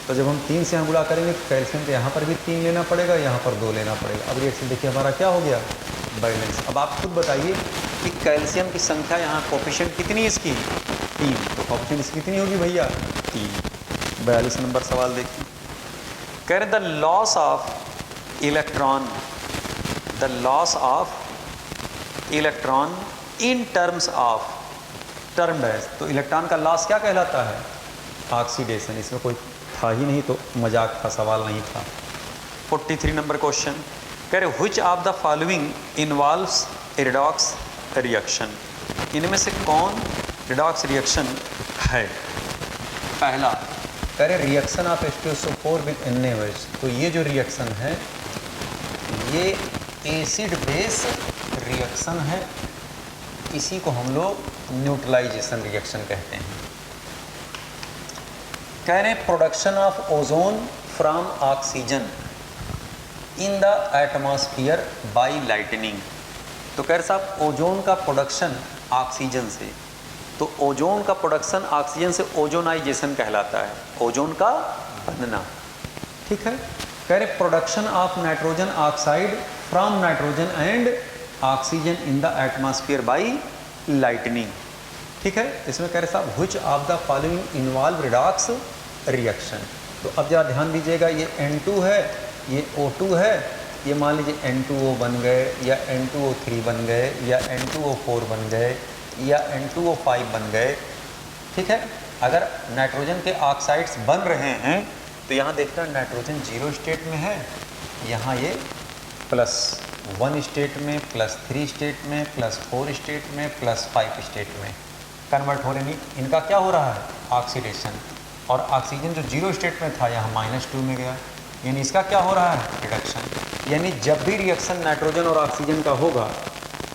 तो जब हम 3 से यहाँ गुणा करेंगे तो कैल्शियम तो यहाँ पर भी 3 लेना पड़ेगा, यहाँ पर 2 लेना पड़ेगा। अब रिएक्शन देखिए हमारा क्या हो गया? बैलेंस। अब आप खुद बताइए कि कैल्शियम की संख्या यहाँ कोएफिशिएंट कितनी है इसकी? 3। तो कोएफिशिएंट इसकी कितनी होगी भैया? 3। 42 नंबर सवाल देखिए। कह रहे the loss of electron, the loss of electron in terms of term dash. तो इलेक्ट्रॉन का लॉस क्या कहलाता है? ऑक्सीडेशन। इसमें कोई था ही नहीं तो मजाक था, सवाल नहीं था। 43 नंबर क्वेश्चन कह रहे which of the following involves redox reaction. इनमें से कौन रिडॉक्स रिएक्शन है? पहला कह रहे reaction of H2SO4 with NaOH। तो ये जो रिएक्शन है ये एसिड बेस रिएक्शन है, इसी को हम लोग न्यूट्रलाइजेशन रिएक्शन कहते हैं। कह रहे production of ozone from oxygen in the atmosphere by lightning. तो कह रहे साहब ओजोन का प्रोडक्शन ऑक्सीजन से, तो ओजोन का प्रोडक्शन ऑक्सीजन से ओजोनाइजेशन कहलाता है, ओजोन का बनना। ठीक है, कह रहे production of nitrogen oxide from nitrogen and oxygen in the atmosphere by lightning. ठीक है, इसमें कह रहे साहब which of the following involve redox reaction. तो अब जरा ध्यान दीजिएगा, ये N2 है, ये O2 है, ये मान लीजिए N2O बन गए या N2O3 बन गए या N2O4 बन गए या N2O5 बन गए। ठीक है, अगर नाइट्रोजन के ऑक्साइड्स बन रहे हैं तो यहाँ देखना नाइट्रोजन 0 स्टेट में है, यहाँ ये +1 स्टेट में, +3 स्टेट में, +4 स्टेट में, +5 स्टेट में कन्वर्ट हो रहे। नहीं, इनका क्या हो रहा है? ऑक्सीडेशन। और ऑक्सीजन जो 0 स्टेट में था यहाँ -2 में गया, यानी इसका क्या हो रहा है? रिडक्शन। यानी जब भी रिएक्शन नाइट्रोजन और ऑक्सीजन का होगा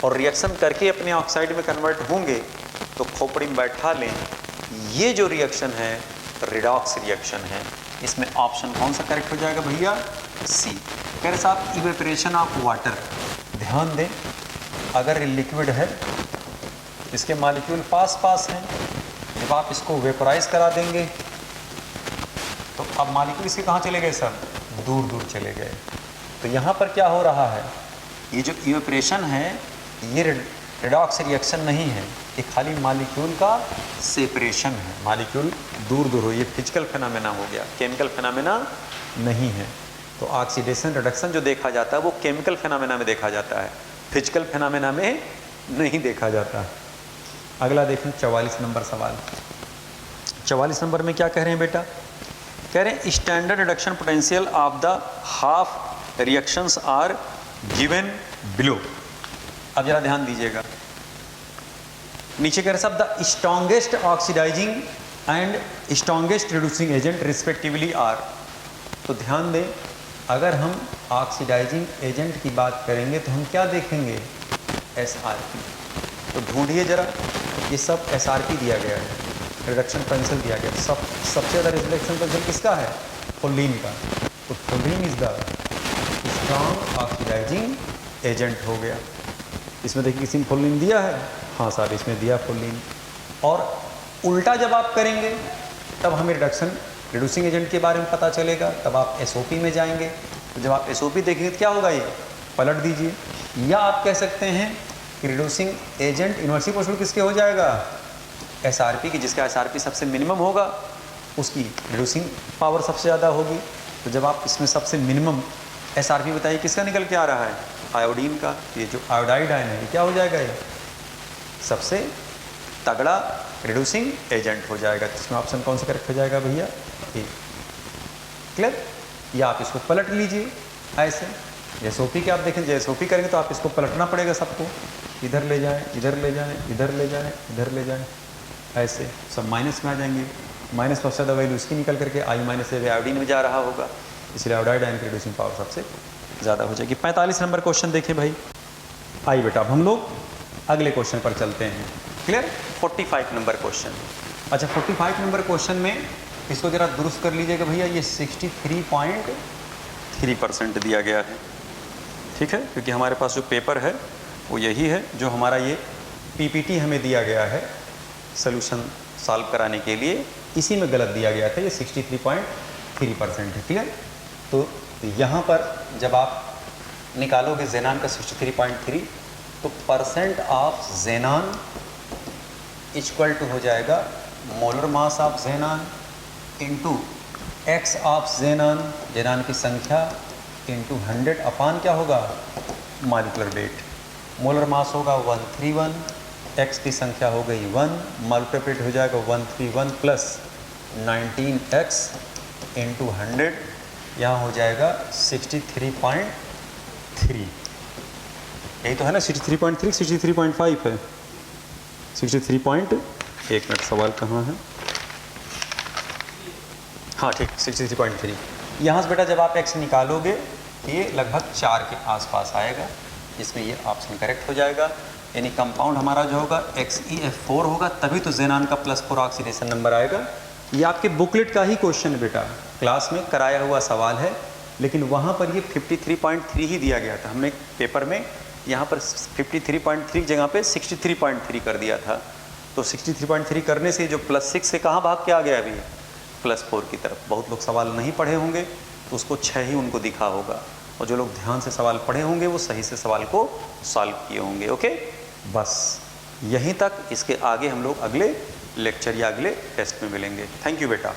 और रिएक्शन करके अपने ऑक्साइड में कन्वर्ट होंगे तो खोपड़ी में बैठा लें, ये जो रिएक्शन है रिडॉक्स रिएक्शन है। इसमें ऑप्शन कौन सा करेक्ट हो जाएगा भैया? सी। कह रहे साहब इवेपोरेशन ऑफ वाटर। ध्यान दें, अगर लिक्विड है इसके मॉलिक्यूल पास पास हैं, जब आप इसको वेपोराइज करा देंगे तो अब मॉलिक्यूल इसके कहाँ चले गए सर? दूर दूर चले गए। तो यहाँ पर क्या हो रहा है? ये जो इवेपोरेशन है ये रिडॉक्स रिएक्शन नहीं है, ये खाली मॉलिक्यूल का सेपरेशन है, मॉलिक्यूल दूर दूर हो। ये फिजिकल फिनोमेना हो गया, केमिकल फिनोमेना नहीं है। तो ऑक्सीडेशन रिडक्शन जो देखा जाता है वो केमिकल फिनोमेना में देखा जाता है, फिजिकल फिनोमेना में नहीं देखा जाता। अगला देखें 44 नंबर सवाल। 44 नंबर में क्या कह रहे हैं बेटा? कह रहे हैं standard reduction potential of the half reactions are given below. अब जरा ध्यान दीजिएगा, नीचे कह रहे सब the strongest oxidising and strongest reducing agent respectively are. तो ध्यान दें, अगर हम ऑक्सीडाइजिंग एजेंट की बात करेंगे तो हम क्या देखेंगे? SRP। तो ढूंढिए जरा, ये सब SRP दिया गया है, रिडक्शन पोटेंशियल दिया गया। सबसे ज़्यादा रिडक्शन पोटेंशियल किसका है? फुल्लीन का, तो fluorine is the strong oxidising agent हो गया। इसमें देखिए किसी ने फुल्लीन दिया है, हाँ साहब इसमें दिया फुल्लीन। और उल्टा जब आप करेंगे तब हमें रिड्यूसिंग एजेंट के बारे में पता चलेगा, तब आप एसओपी में जाएंगे। तो जब आप एसओपी देखेंगे तो क्या होगा, ये पलट दीजिए। या आप कह सकते हैं कि रिड्यूसिंग एजेंट इन्वर्सली प्रोपोर्शनल किसके हो जाएगा, एसआरपी की, जिसका एसआरपी सबसे मिनिमम होगा उसकी रिड्यूसिंग पावर सबसे ज़्यादा होगी। तो जब आप इसमें सबसे मिनिमम एसआरपी बताइए किसका निकल के आ रहा है, आयोडीन का। ये जो आयोडाइड आयन है ये क्या हो जाएगा, ये सबसे तगड़ा रिड्यूसिंग एजेंट हो जाएगा। इसमें ऑप्शन कौन सा करेक्ट हो जाएगा भैया, ए। क्लियर। या आप इसको पलट लीजिए ऐसे, एसओपी के आप देखें, एसओपी करेंगे तो आप इसको पलटना पड़ेगा सबको, इधर ले जाएं, इधर ले जाएं, इधर ले जाएं, इधर ले जाएं, ऐसे सब माइनस में आ जाएंगे। माइनस सबसे ज़्यादा वैल्यू इसकी निकल करके आई माइनस से आयोडीन में जा रहा होगा, इसलिए आयोडाइड आयन की रिड्यूसिंग पावर सबसे ज़्यादा हो जाएगी। 45 नंबर क्वेश्चन देखें भाई। आई बेटा अब हम लोग अगले क्वेश्चन पर चलते हैं। क्लियर। 45 number question. अच्छा 45 नंबर क्वेश्चन में इसको ज़रा दुरुस्त कर लीजिएगा भैया, ये 63.3% दिया गया है, ठीक है, क्योंकि हमारे पास जो पेपर है वो यही है, जो हमारा ये पीपीटी हमें दिया गया है सोल्यूशन सॉल्व कराने के लिए, इसी में गलत दिया गया था, ये 63.3% है। क्लियर। तो यहाँ पर जब आप निकालोगे जेनान का 63.3, तो percent of xenon equal to हो जाएगा molar mass of xenon into x of xenon, xenon की संख्या इंटू 100 अपान क्या होगा, मॉलिक्यूलर वेट। मोलर मास होगा 131, एक्स की संख्या हो गई 1, मॉलिक्यूलर वेट हो जाएगा 131 प्लस 19x इंटू 100, यहाँ हो जाएगा 63.3। यही तो है ना, 63.3, 63.5 है, 63. एक मिनट, सवाल कहाँ है, हाँ ठीक 63.3। यहाँ से बेटा जब आप x निकालोगे ये लगभग 4 के आसपास आएगा, इसमें ये ऑप्शन करेक्ट हो जाएगा। यानी कंपाउंड हमारा जो होगा XeF4 होगा, तभी तो जेनान का +4 ऑक्सीडेशन नंबर आएगा। ये आपके बुकलेट का ही क्वेश्चन है बेटा, क्लास में कराया हुआ सवाल है, लेकिन वहाँ पर ये 53.3 ही दिया गया था। हमने पेपर में यहाँ पर 53.3 जगह पे 63.3 कर दिया था। तो 63.3 करने से जो +6 से कहाँ भाग के आ गया अभी, +4 की तरफ। बहुत लोग सवाल नहीं पढ़े होंगे तो उसको 6 ही उनको दिखा होगा, और जो लोग ध्यान से सवाल पढ़े होंगे वो सही से सवाल को सॉल्व किए होंगे। ओके, बस यहीं तक। इसके आगे हम लोग अगले लेक्चर या अगले टेस्ट में मिलेंगे। थैंक यू बेटा।